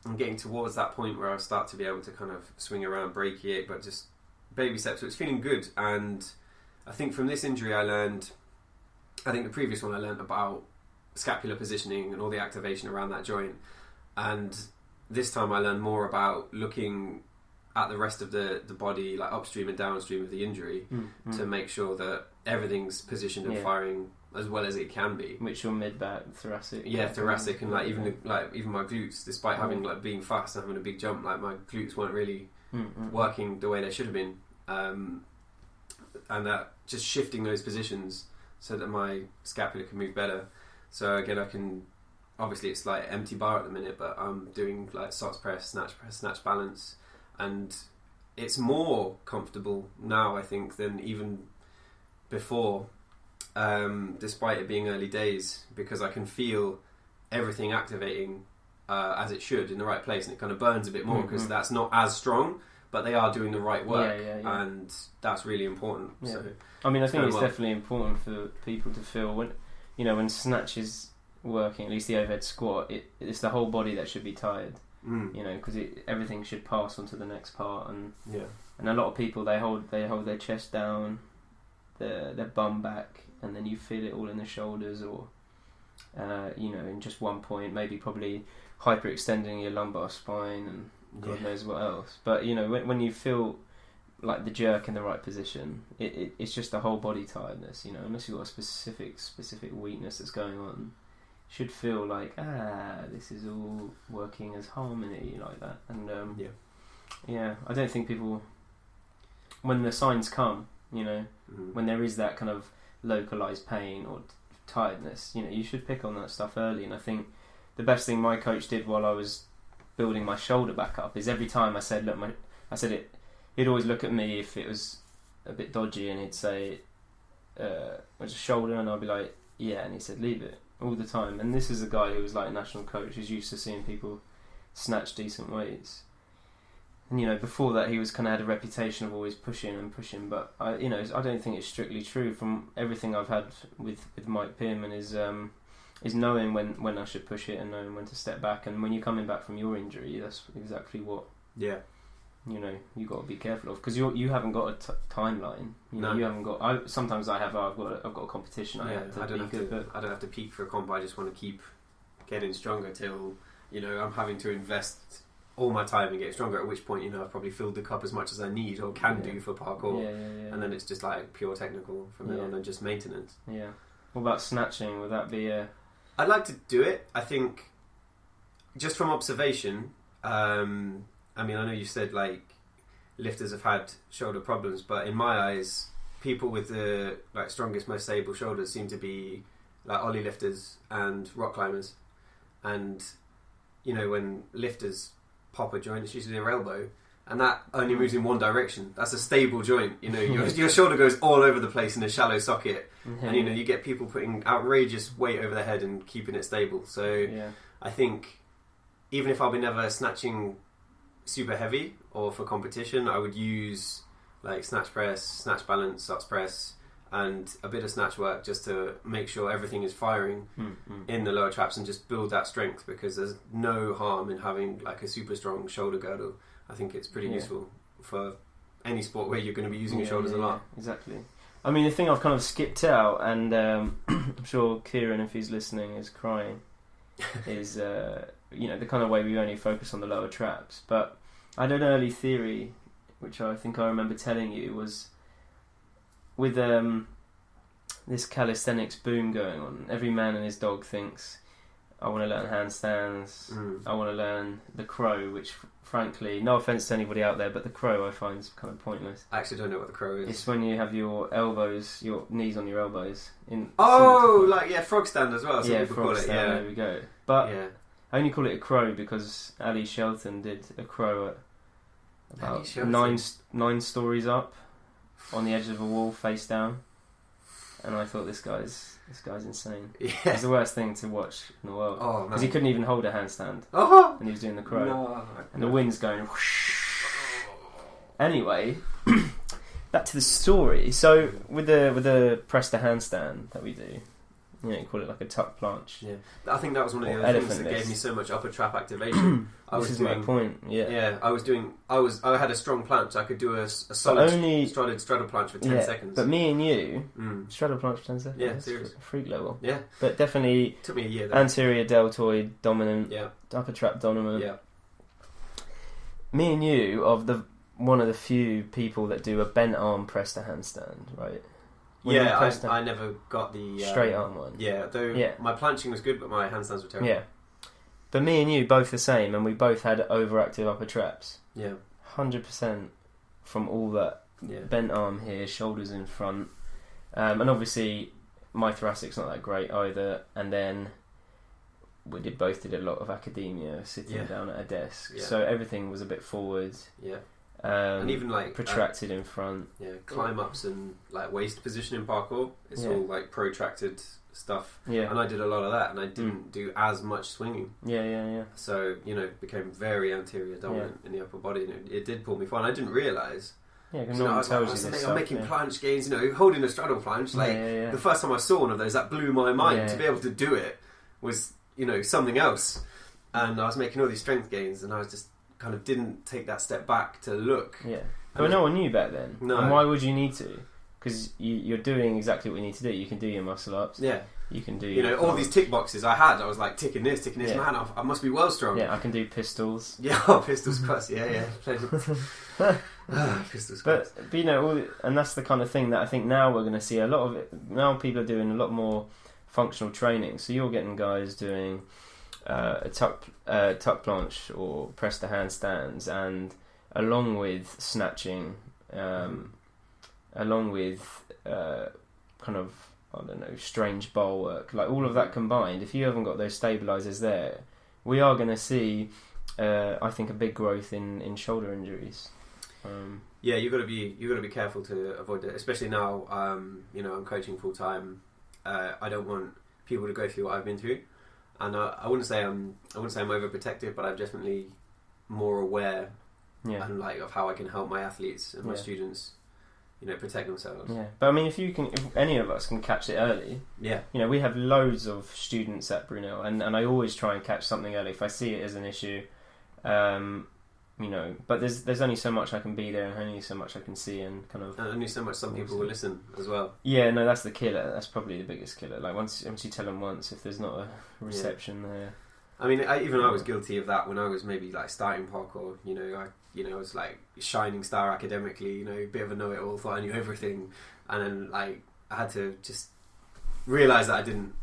I'm getting towards that point where I start to be able to kind of swing around, brachiate, but just baby steps. So it's feeling good, and I think from this injury I think the previous one I learned about scapular positioning and all the activation around that joint, and this time I learned more about looking at the rest of the body, like upstream and downstream of the injury, to make sure that everything's positioned and firing as well as it can be. Which your mid-back, thoracic. Yeah, thoracic, and like even my glutes, despite having like being fast and having a big jump, like my glutes weren't really working the way they should have been, and that just shifting those positions so that my scapula can move better. So again, obviously it's like empty bar at the minute, but I'm doing like SOTS press, snatch balance. And it's more comfortable now, I think, than even before, despite it being early days, because I can feel everything activating as it should in the right place, and it kind of burns a bit more because that's not as strong, but they are doing the right work, and that's really important. Yeah. So, I mean, I think it's definitely important for people to feel when snatch is working, at least the overhead squat, it's the whole body that should be tired. Because everything should pass onto the next part, and a lot of people they hold their chest down, their bum back, and then you feel it all in the shoulders, or in just one point, maybe probably hyperextending your lumbar spine, and God knows what else. But when you feel like the jerk in the right position, it's just a whole body tiredness. Unless you've got a specific weakness that's going on. Should feel like this is all working as harmony like that, and I don't think people, when the signs come, when there is that kind of localized pain or tiredness, you should pick on that stuff early. And I think the best thing my coach did while I was building my shoulder back up is every time I said, he'd always look at me if it was a bit dodgy, and he'd say, "Where's the shoulder?" And I'd be like, "Yeah," and he said, "Leave it." All the time. And this is a guy who was like a national coach who's used to seeing people snatch decent weights, and before that he was kind of had a reputation of always pushing, but I don't think it's strictly true. From everything I've had with Mike Pearman is knowing when I should push it and knowing when to step back, and when you're coming back from your injury, that's exactly what you got to be careful of, because you haven't got a timeline. You haven't got. Sometimes I have. I've got a competition. I don't have to peak for a comp. I just want to keep getting stronger till I'm having to invest all my time and get stronger. At which point I've probably filled the cup as much as I need or can do for parkour. And then it's just like pure technical from then on, and just maintenance. Yeah. What about snatching? Would that be a? I'd like to do it. I think just from observation. I mean, I know you said like lifters have had shoulder problems, but in my eyes, people with the like strongest, most stable shoulders seem to be like ollie lifters and rock climbers. And you know, when lifters pop a joint, it's usually their elbow, and that only moves in one direction. That's a stable joint. You know, your shoulder goes all over the place in a shallow socket, and you know, you get people putting outrageous weight over their head and keeping it stable. So I think even if I'll be never snatching super heavy or for competition, I would use like snatch press, snatch balance, sups press, and a bit of snatch work just to make sure everything is firing in the lower traps and just build that strength, because there's no harm in having like a super strong shoulder girdle. I think it's pretty useful for any sport where you're going to be using your shoulders a lot. Exactly. I mean, the thing I've kind of skipped out, and I'm sure Kieran, if he's listening, is crying, is you know, the kind of way we only focus on the lower traps. But I had an early theory, which I think I remember telling you, was with this calisthenics boom going on, every man and his dog thinks, I want to learn handstands, I want to learn the crow, which frankly, no offence to anybody out there, but the crow I find is kind of pointless. I actually don't know what the crow is. It's when you have your elbows, your knees on your elbows. Frog stand as well. Frog call stand, it, there we go. But I only call it a crow because Ali Shelton did a crow at about nine stories up on the edge of a wall, face down, and I thought this guy's insane. It's the worst thing to watch in the world because he couldn't even hold a handstand, and he was doing the crow, and the wind's going. Whoosh. Anyway, back to the story. So with the press to handstand that we do, you know, you call it like a tuck planche. Yeah, I think that was one of the other things that gave me so much upper trap activation. This is my point. Yeah, I had a strong planche. I could do a solid straddle planche for 10 seconds. But me and you, straddle planche for 10 seconds. Yeah, seriously. Freak level. Yeah, but definitely took me a year. Though. Anterior deltoid dominant. Yeah. Upper trap dominant. Yeah. Me and you are one of the few people that do a bent arm press to handstand, right? I never got the straight arm one. Yeah, though my planching was good, but my handstands were terrible. Yeah, but me and you both the same, and we both had overactive upper traps. Yeah, 100% from all that bent arm here, shoulders in front, and obviously my thoracic's not that great either. And then we both did a lot of academia, sitting down at a desk, so everything was a bit forward. Yeah. And even like protracted in front. Yeah, climb ups and like waist position in parkour. It's all like protracted stuff. Yeah. And I did a lot of that, and I didn't do as much swinging. Yeah. So, you know, became very anterior dominant in the upper body, and it did pull me forward. I didn't realise. Yeah, because no one tells you this stuff. I'm making planche gains, you know, holding a straddle planche. Like the first time I saw one of those, that blew my mind. To be able to do it was, you know, something else. And I was making all these strength gains, and I was just kind of didn't take that step back to look. Yeah, but no one knew back then. No. And why would you need to? Because you're doing exactly what you need to do. You can do your muscle ups. Yeah. You can do. You know, all these tick boxes I had. I was like ticking this. Man, I must be well strong. Yeah, I can do pistols. Yeah, pistols cross. Yeah. Pistols cross. But you know, and that's the kind of thing that I think now we're going to see a lot of it. Now people are doing a lot more functional training. So you're getting guys doing a tuck planche or press to handstands, and along with snatching, along with kind of, I don't know, strange bar work, like all of that combined. If you haven't got those stabilizers there, we are going to see, I think, a big growth in shoulder injuries. Yeah, you've got to be careful to avoid it, especially now. You know, I'm coaching full time. I don't want people to go through what I've been through. And I wouldn't say I'm overprotective, but I'm definitely more aware and like of how I can help my athletes and my students, you know, protect themselves. Yeah, but I mean, if any of us can catch it early, you know, we have loads of students at Brunel, and I always try and catch something early if I see it as an issue. You know, but there's only so much I can be there, and only so much I can see, and kind of, and only so much some people will listen as well. Yeah, no, that's the killer. That's probably the biggest killer. Like once you tell them once, if there's not a reception there. I mean, I was guilty of that when I was maybe like starting parkour. You know, I was like shining star academically. You know, a bit of a know-it-all, thought I knew everything, and then like I had to just realise that I didn't,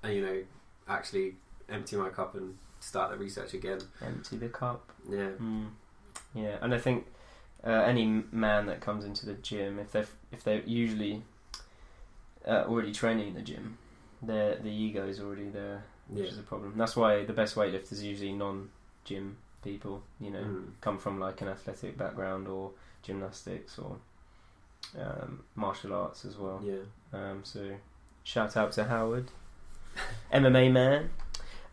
and you know, actually empty my cup and start the research again. Empty the cup. Yeah. Yeah, and I think any man that comes into the gym, if they're usually already training in the gym, the ego is already there. which is a problem. That's why the best weightlifters are usually non-gym people, you know, come from like an athletic background or gymnastics or martial arts as well. Yeah. So shout out to Howard, MMA man.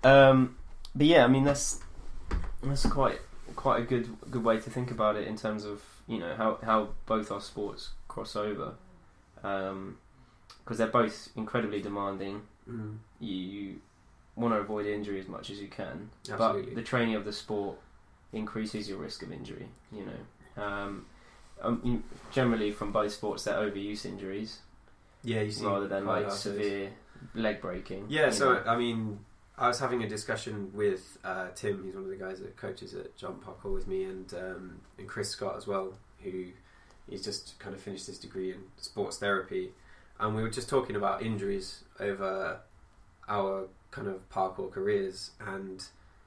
But yeah, I mean that's quite a good way to think about it in terms of, you know, how both our sports cross over, because they're both incredibly demanding. You want to avoid injury as much as you can. Absolutely. But the training of the sport increases your risk of injury, you know. Generally from both sports they're overuse injuries, you see, rather than like severe leg breaking. I mean, I was having a discussion with Tim, he's one of the guys that coaches at Jump Parkour with me, and Chris Scott as well, who he's just kind of finished his degree in sports therapy, and we were just talking about injuries over our kind of parkour careers. And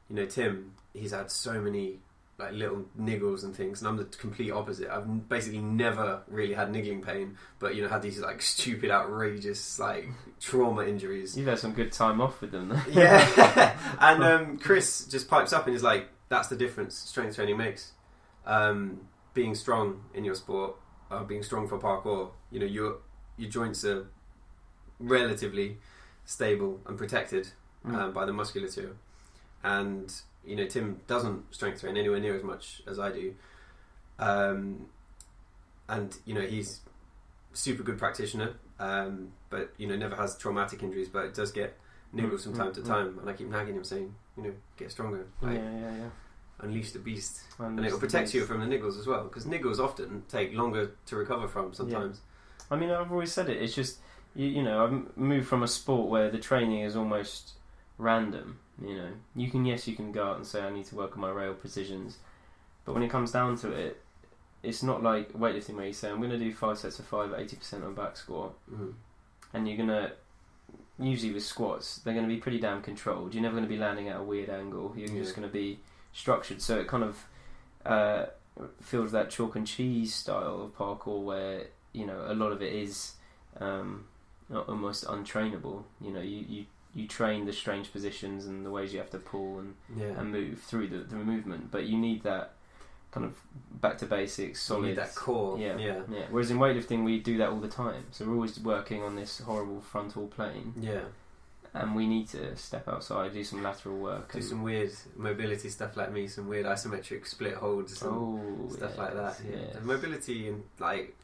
you know, Tim, he's had so many like little niggles and things, and I'm the complete opposite. I've basically never really had niggling pain, but you know, had these like stupid, outrageous like trauma injuries. You've had some good time off with them, though. Yeah. And Chris just pipes up and is like, that's the difference strength training makes. Being strong in your sport, being strong for parkour, you know, your joints are relatively stable and protected by the musculature. And you know, Tim doesn't strength train anywhere near as much as I do, and you know, he's a super good practitioner, but you know, never has traumatic injuries, but does get niggles from time to time. And I keep nagging him, saying, you know, get stronger, like, unleash the beast, and it'll protect you from the niggles as well, because niggles often take longer to recover from sometimes. I mean, I've always said it. It's just you know, I've moved from a sport where the training is almost random. You know, you can go out and say I need to work on my rail precisions, but when it comes down to it, it's not like weightlifting where you say I'm going to do 5 sets of 5 at 80% on back squat, and you're going to, usually with squats, they're going to be pretty damn controlled. You're never going to be landing at a weird angle. You're just going to be structured. So it kind of feels that chalk and cheese style of parkour where, you know, a lot of it is almost untrainable. You know, you train the strange positions and the ways you have to pull and move through the movement, but you need that kind of back to basics, solid. You need that core. Yeah. Whereas in weightlifting, we do that all the time. So we're always working on this horrible frontal plane. Yeah. And we need to step outside, do some lateral work. Do some weird mobility stuff like me, some weird isometric split holds and stuff like that. Yeah. The mobility and like,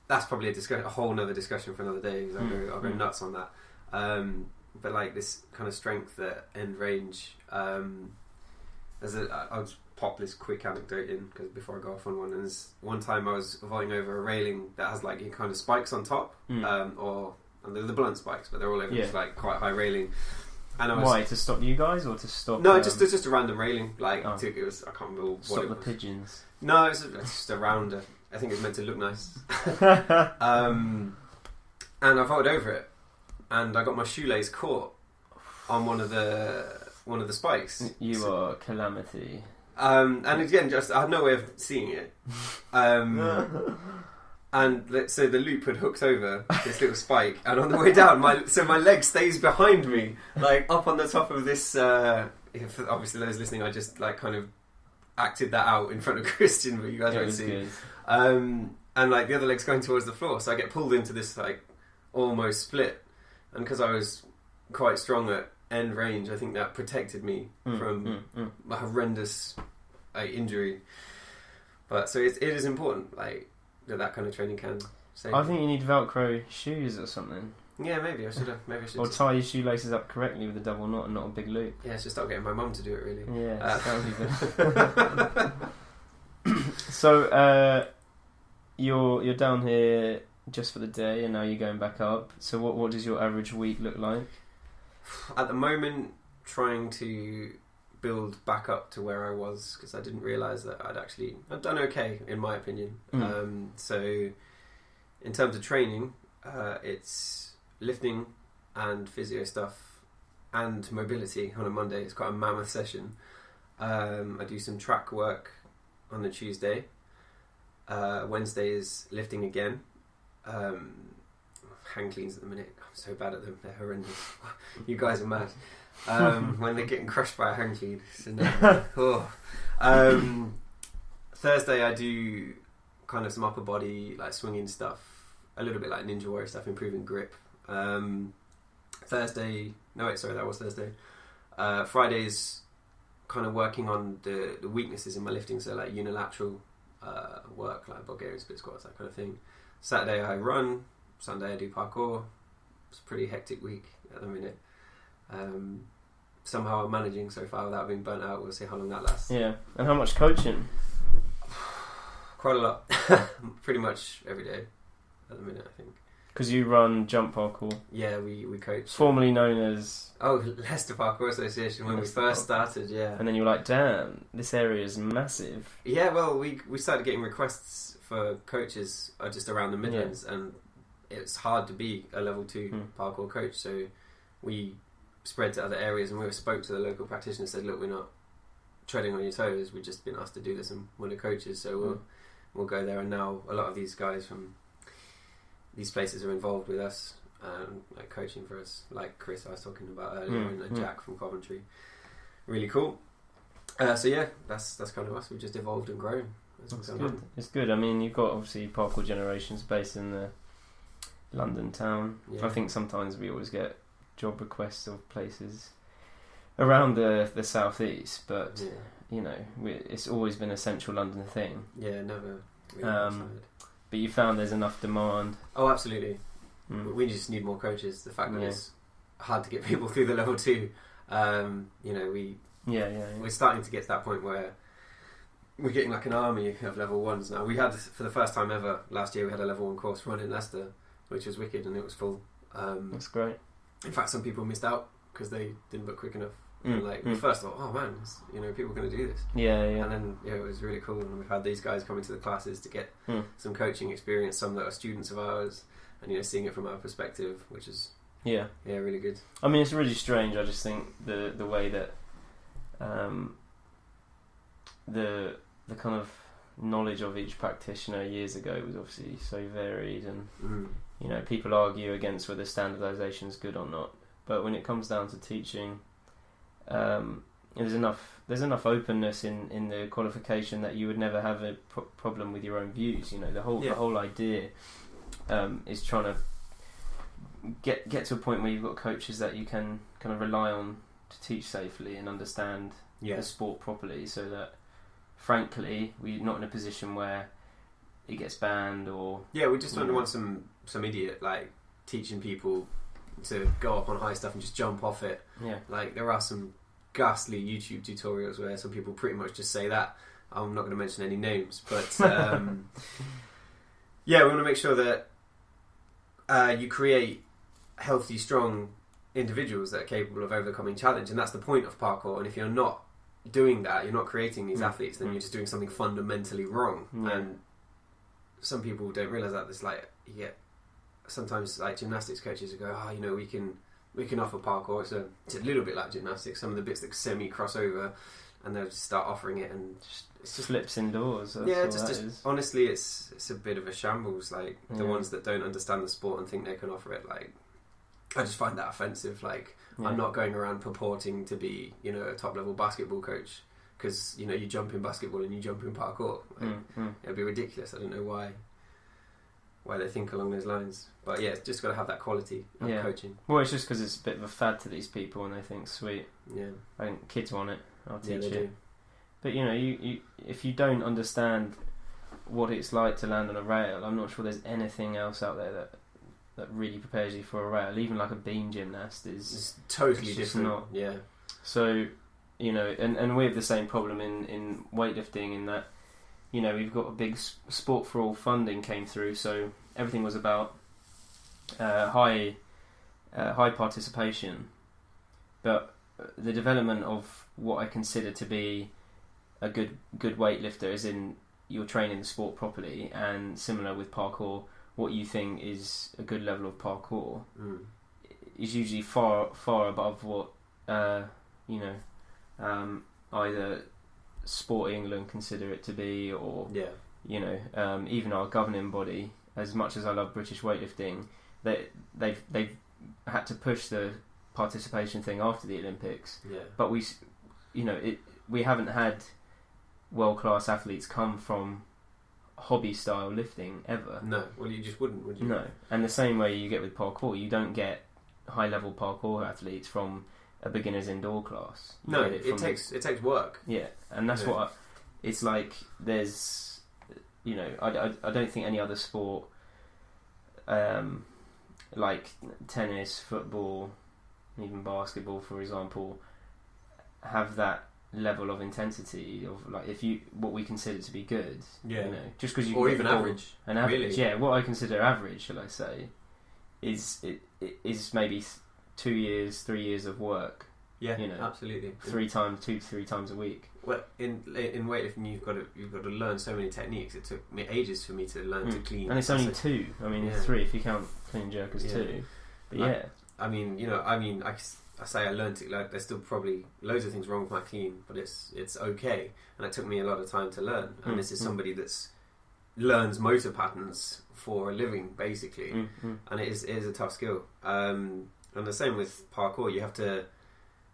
that's probably a whole nother discussion for another day. I'll go nuts on that. But like this kind of strength at end range, I'll just pop this quick anecdote in because before I go off on one. And one time I was vaulting over a railing that has like kind of spikes on top, and they're the blunt spikes, but they're all over this like quite high railing. And I was, why, to stop you guys or to stop? No, just a random railing. Like it was, I can't remember what stop it was. The pigeons. No, it's just a rounder. I think it's meant to look nice. And I vaulted over it. And I got my shoelace caught on one of the spikes. You are calamity. And again, just I had no way of seeing it. And so the loop had hooked over this little spike, and on the way down, my leg stays behind me, like up on the top of this. Obviously, those listening, I just like kind of acted that out in front of Kristian, but you guys won't see. And like the other leg's going towards the floor, so I get pulled into this like almost split. And because I was quite strong at end range, I think that protected me from a horrendous injury. But so it is important, like that kind of training can save. I think you need Velcro shoes or something. Yeah, maybe I should. Or tie your shoelaces up correctly with a double knot and not a big loop. Yeah, it's just start getting my mum to do it. Really. Yeah, that would be good. So you're down here just for the day, and now you're going back up. So what does your average week look like? At the moment, trying to build back up to where I was, because I didn't realise that I'd done okay in my opinion. So in terms of training, it's lifting and physio stuff and mobility on a Monday. It's quite a mammoth session. I do some track work on the Tuesday. Wednesday is lifting again. Hang cleans at the minute. I'm so bad at them. They're horrendous. You guys are mad. when they're getting crushed by a hang feed. So Thursday I do kind of some upper body, like swinging stuff, a little bit like Ninja Warrior stuff, improving grip. That was Thursday. Friday's kind of working on the weaknesses in my lifting, so like unilateral work, like Bulgarian split squats, that kind of thing. Saturday I run, Sunday I do parkour. It's a pretty hectic week at the minute. Somehow I'm managing so far without being burnt out. We'll see how long that lasts. Yeah, and how much coaching? Quite a lot. Pretty much every day at the minute, I think. Because you run Jump Parkour. Yeah, we coach. Formerly known as... Leicester Parkour Association when we first started, yeah. And then you were like, damn, this area is massive. Yeah, well, we started getting requests for coaches just around the Midlands, and it's hard to be a level 2 parkour coach, so we spread to other areas, and we spoke to the local practitioners, said, look, we're not treading on your toes, we've just been asked to do this and we're the coaches, so we'll go there. And now a lot of these guys from these places are involved with us, like coaching for us, like Chris I was talking about earlier, and Jack from Coventry. Really cool. So yeah, that's kind of us. We've just evolved and grown. That's good. It's good. I mean, you've got obviously Parkour Generations based in the London town. Yeah. I think sometimes we always get job requests of places around the southeast, but you know, it's always been a central London thing. Yeah, never. But you found there's enough demand. Oh, absolutely. We just need more coaches. The fact that it's hard to get people through the level 2. You know, we're starting to get to that point where we're getting like an army of level 1s now. We had, for the first time ever last year, we had a level 1 course run in Leicester, which was wicked, and it was full. That's great. In fact, some people missed out because they didn't book quick enough. And we first thought, oh man, you know, people are going to do this. Yeah. And then it was really cool, and we've had these guys coming to the classes to get some coaching experience. Some that are students of ours, and you know, seeing it from our perspective, which is really good. I mean, it's really strange. I just think the way that the kind of knowledge of each practitioner years ago was obviously so varied, and you know, people argue against whether standardization is good or not. But when it comes down to teaching, there's enough openness in the qualification that you would never have a problem with your own views. You know, the whole idea is trying to get to a point where you've got coaches that you can kind of rely on to teach safely and understand the sport properly, so that frankly we're not in a position where it gets banned or we just don't want some idiot like teaching people to go up on high stuff and just jump off it. Like there are some ghastly YouTube tutorials where some people pretty much just say that. I'm not going to mention any names, but we want to make sure that you create healthy, strong individuals that are capable of overcoming challenge, and that's the point of parkour. And if you're not doing that, you're not creating these athletes, then you're just doing something fundamentally wrong. And some people don't realise that. There's like, you get sometimes like gymnastics coaches who go, you know, we can offer parkour. It's a little bit like gymnastics. Some of the bits that semi cross over, and they'll just start offering it, and it's just flips indoors. Honestly, it's a bit of a shambles. Like the ones that don't understand the sport and think they can offer it, like I just find that offensive. Like I'm not going around purporting to be, you know, a top level basketball coach, because you know, you jump in basketball and you jump in parkour. Like, it'd be ridiculous. I don't know why they think along those lines, but it's just got to have that quality of coaching. Well, it's just because it's a bit of a fad to these people, and they think, sweet, I think kids want it, I'll teach it. Do. But you know, you if you don't understand what it's like to land on a rail, I'm not sure there's anything else out there that really prepares you for a rail. Even like a beam gymnast is totally different. So you know, and we have the same problem in weightlifting, in that, you know, we've got a big Sport for All funding came through, so everything was about high participation, but the development of what I consider to be a good weightlifter, as in you're training the sport properly, and similar with parkour, what you think is a good level of parkour is usually far above what either Sport England consider it to be, or you know, even our governing body. As much as I love British weightlifting, they've had to push the participation thing after the Olympics. Yeah. But we haven't had world-class athletes come from hobby-style lifting ever. No, well, you just wouldn't, would you? No, and the same way you get with parkour, you don't get high-level parkour athletes from a beginner's indoor class. No, it takes work. Yeah, and that's what it's like. There's, I don't think any other sport, like tennis, football, even basketball, for example, have that level of intensity of like what we consider to be good. Yeah. Just because you or can even average. An average, really? Yeah. What I consider average, shall I say, is maybe 2 years, 3 years of work. Yeah, absolutely. 2 to 3 times a week. Well, in weightlifting, you've got to learn so many techniques. It took me ages for me to learn to clean. And it's only 2. I mean, 3 if you count clean and jerk as 2. But I say I learned it. Like, there's still probably loads of things wrong with my clean, but it's okay. And it took me a lot of time to learn. And this is somebody that's learns motor patterns for a living, basically. And it is a tough skill. And the same with parkour. You have to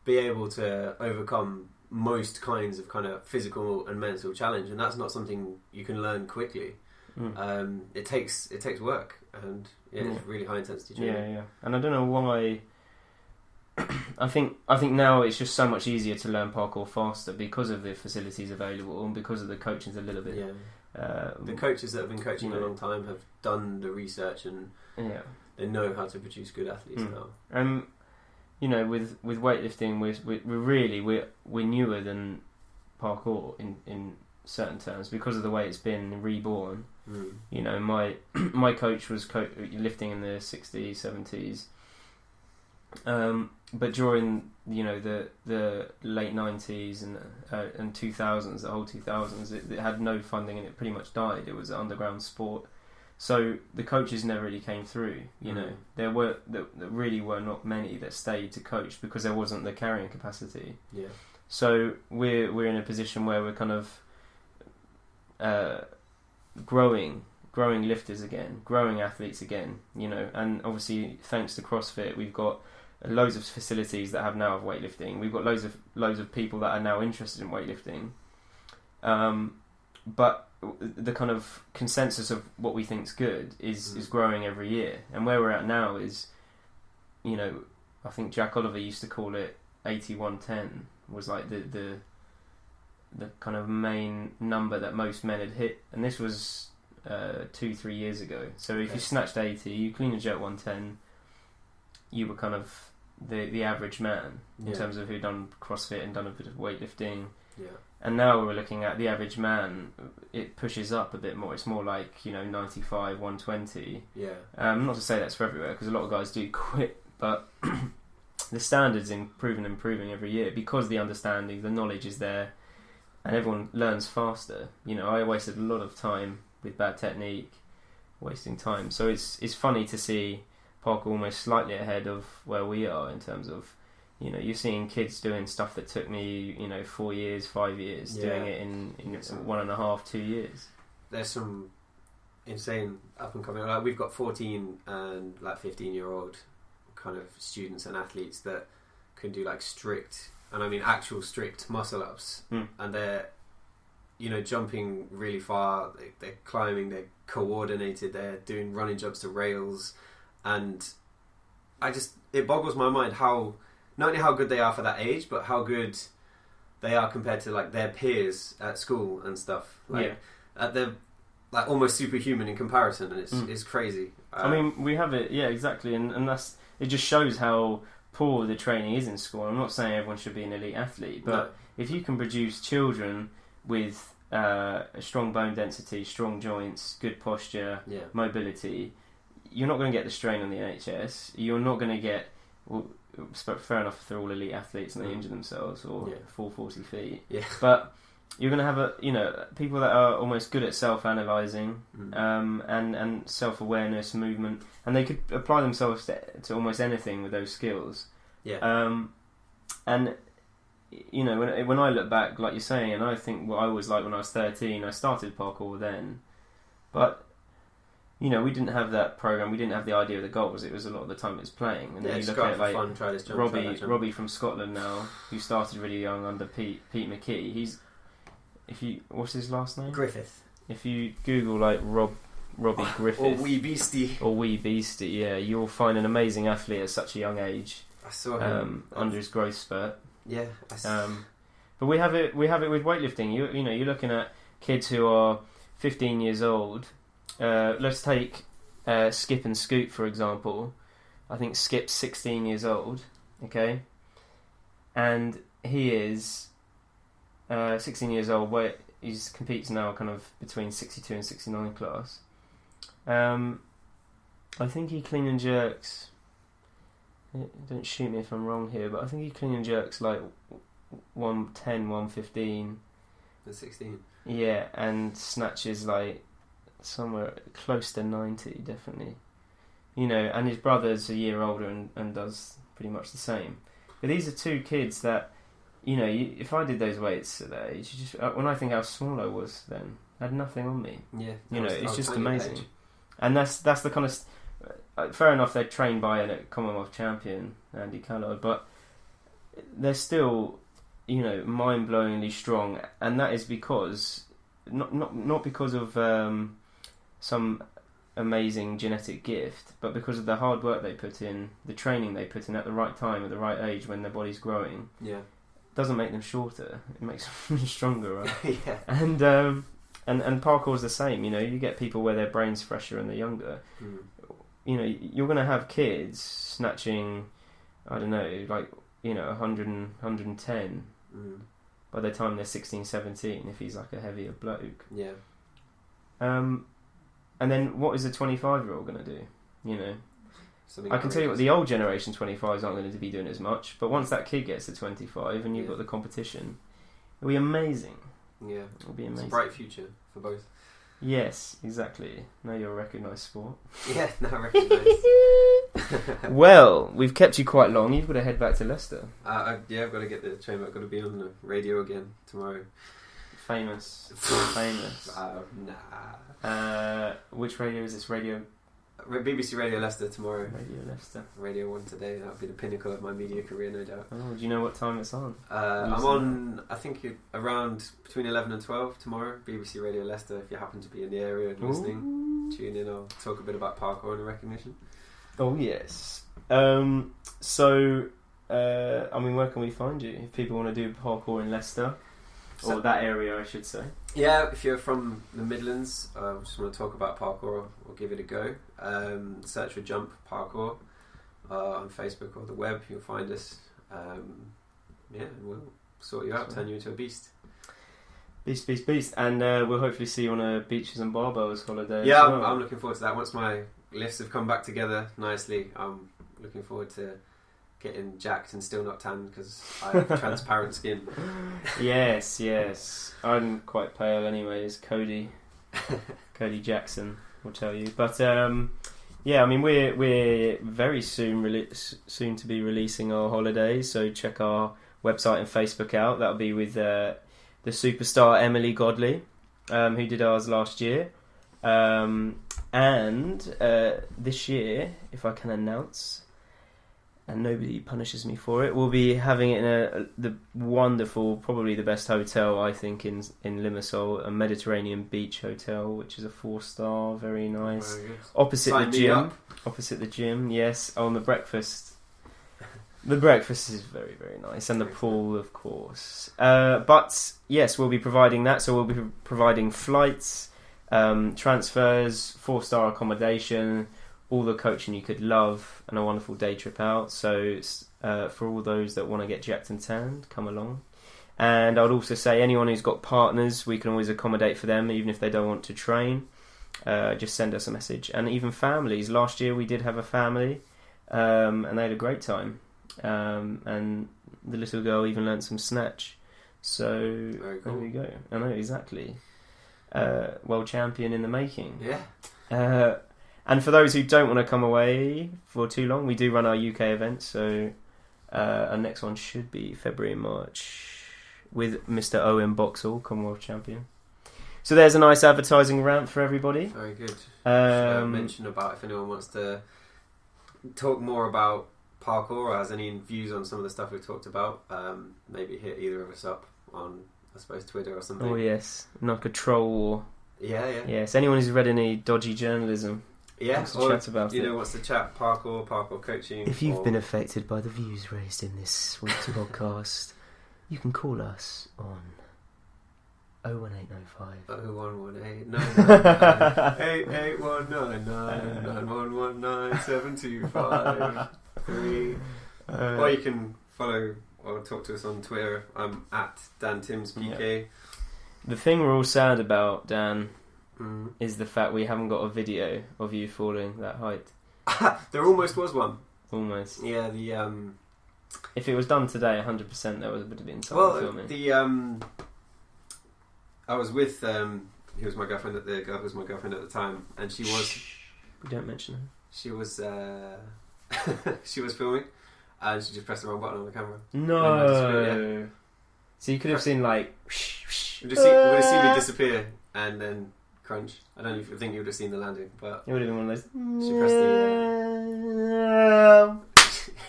be able to overcome most kinds of kind of physical and mental challenge, and that's not something you can learn quickly. It takes work, and it's really high intensity training. Yeah. And I don't know why. I think now it's just so much easier to learn parkour faster because of the facilities available and because of the coaching's a little bit. Yeah. The coaches that have been coaching a long time have done the research and they know how to produce good athletes now. With weightlifting, we're newer than parkour in certain terms because of the way it's been reborn. My coach was lifting in the 60s, 70s. But during the late 90s and 2000s, the whole 2000s, it had no funding and it pretty much died. It was an underground sport, so the coaches never really came through. There really were not many that stayed to coach because there wasn't the carrying capacity. Yeah. So we're in a position where we're kind of growing lifters again, growing athletes again. And obviously thanks to CrossFit, we've got loads of facilities that have now of weightlifting. We've got loads of people that are now interested in weightlifting. But the kind of consensus of what we think is good is growing every year. And where we're at now is, I think Jack Oliver used to call it 80-110 was like the kind of main number that most men had hit. And this was 2-3 years ago. So if you snatched 80, you clean and jerk 110, you were kind of the average man in terms of who'd done CrossFit and done a bit of weightlifting. Yeah. And now we're looking at the average man, it pushes up a bit more. It's more like, 95, 120. Yeah. Not to say that's for everywhere, because a lot of guys do quit, but the standard's improving every year because the understanding, the knowledge is there, and everyone learns faster. I wasted a lot of time with bad technique, wasting time. So it's funny to see parkour almost slightly ahead of where we are in terms of, you're seeing kids doing stuff that took me, 4 years, 5 years, doing it in 1.5, 2 years. There's some insane up and coming. Like, we've got 14 and 15-year-old kind of students and athletes that can do strict, and I mean actual strict muscle ups, and they're jumping really far. They're climbing. They're coordinated. They're doing running jumps to rails. And it boggles my mind not only how good they are for that age, but how good they are compared to their peers at school and stuff. They're almost superhuman in comparison, and it's crazy. I mean, we have it, exactly, and it just shows how poor the training is in school. I'm not saying everyone should be an elite athlete, but if you can produce children with a strong bone density, strong joints, good posture, mobility, you're not going to get the strain on the NHS. You're not going to get, fair enough if they're all elite athletes and they injure themselves or fall 40 feet. Yeah. But you're going to have people that are almost good at self-analysing and self-awareness, movement, and they could apply themselves to almost anything with those skills. Yeah. And when I look back, like you're saying, and I think what I was like when I was 13, I started parkour then, but we didn't have that program. We didn't have the idea of the goals. It was a lot of the time it was playing. And then you look at like fun, try this jump, Robbie from Scotland now, who started really young under Pete McKee. What's his last name? Griffith. If you Google like Robbie Griffith or Wee Beastie, yeah, you'll find an amazing athlete at such a young age. I saw him under his growth spurt. Yeah. But we have it with weightlifting. You're looking at kids who are 15 years old. Let's take Skip and Scoot for example. I think Skip's 16 years old. Okay, and he is 16 years old. Where he competes now, kind of between 62 and 69 class. I think he clean and jerks. Don't shoot me if I'm wrong here, but I think he clean and jerks like 110, 115. At 16. Yeah, and snatches like somewhere close to 90, definitely. And his brother's a year older and does pretty much the same. But these are two kids that, if I did those weights at that age, when I think how small I was then, I had nothing on me. Yeah. It's just amazing. And that's the kind of... fair enough, they're trained by a Commonwealth champion, Andy Callard, but they're still, mind-blowingly strong, and that is because... Not because of some amazing genetic gift, but because of the hard work they put in, the training they put in at the right time, at the right age, when their body's growing. Yeah. Doesn't make them shorter; it makes them stronger, right? Yeah. And parkour's the same. You get people where their brain's fresher and they're younger. You're going to have kids snatching, I don't know, like 100 and 110 by the time they're 16, 17. If he's like a heavier bloke. Yeah. And then what is a 25-year-old going to do? Something I can tell you what, the old generation 25s aren't going to be doing as much, but once that kid gets to 25 and you've got the competition, it'll be amazing. Yeah. It'll be amazing. It's a bright future for both. Yes, exactly. Now you're a recognised sport. Yeah, now recognised. Well, we've kept you quite long. You've got to head back to Leicester. I've got to get the train. I've got to be on the radio again tomorrow. Famous. Nah. Which radio is this? BBC Radio Leicester tomorrow. Radio Leicester. Radio 1 today. That'll be the pinnacle of my media career, no doubt. Oh, do you know what time it's on? I'm on, I think, around between 11 and 12 tomorrow. BBC Radio Leicester. If you happen to be in the area and listening, tune in. I'll talk a bit about parkour and recognition. Oh, yes. So, where can we find you? If people want to do parkour in Leicester, or that area, I should say. Yeah, if you're from the Midlands, just want to talk about parkour, or give it a go. Search for Jump Parkour on Facebook or the web. You'll find us. And we'll sort you out, turn you into a beast. Beast. And we'll hopefully see you on a Beaches and Barbells holiday. Yeah, as well. I'm looking forward to that. Once my lifts have come back together nicely, I'm looking forward to getting jacked and still not tan because I have transparent skin. Yes. I'm quite pale anyways. Cody Jackson will tell you. But we're very soon to be releasing our holidays. So check our website and Facebook out. That'll be with the superstar Emily Godley, who did ours last year. And this year, if I can announce, and nobody punishes me for it, we'll be having it in the wonderful, probably the best hotel, I think, in Limassol, a Mediterranean beach hotel, which is a 4-star, very nice. Very Opposite the gym, yes. On the breakfast. The breakfast is very, very nice, and the pool, of course. But yes, we'll be providing that. So we'll be providing flights, transfers, 4-star accommodation, all the coaching you could love, and a wonderful day trip out. So for all those that want to get jacked and tanned, come along. And I would also say anyone who's got partners, we can always accommodate for them, even if they don't want to train. Just send us a message. And even families. Last year we did have a family, and they had a great time. And the little girl even learnt some snatch. So very cool. There we go. I know, exactly. World champion in the making. Yeah. And for those who don't want to come away for too long, we do run our UK events. So our next one should be February and March with Mr. Owen Boxall, Commonwealth champion. So there's a nice advertising rant for everybody. Very good. Should mention about if anyone wants to talk more about parkour or has any views on some of the stuff we've talked about, maybe hit either of us up on, I suppose, Twitter or something. Oh yes, like a troll war. Yeah. Yes, anyone who's read any dodgy journalism. Yeah, wants to chat about it. Wants to chat parkour coaching. If you've been affected by the views raised in this week's podcast, you can call us on 01805 0118 881999 725 or you can follow or talk to us on Twitter. I'm at DanTimsPK. Yeah. The thing we're all sad about, Dan, is the fact we haven't got a video of you falling that height. There almost was one. Almost. Yeah, if it was done today, 100% there would have been someone filming. I was with the girl was my girlfriend at the time, and she was. We don't mention her. She was she was filming, and she just pressed the wrong button on the camera. No. So you could have seen like. You would have seen me disappear and then crunch. I don't even think you would have seen the landing, but it would have been one of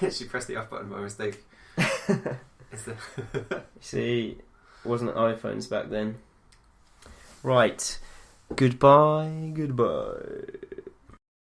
those. She pressed the off button by mistake. See, it wasn't iPhones back then. Right. Goodbye.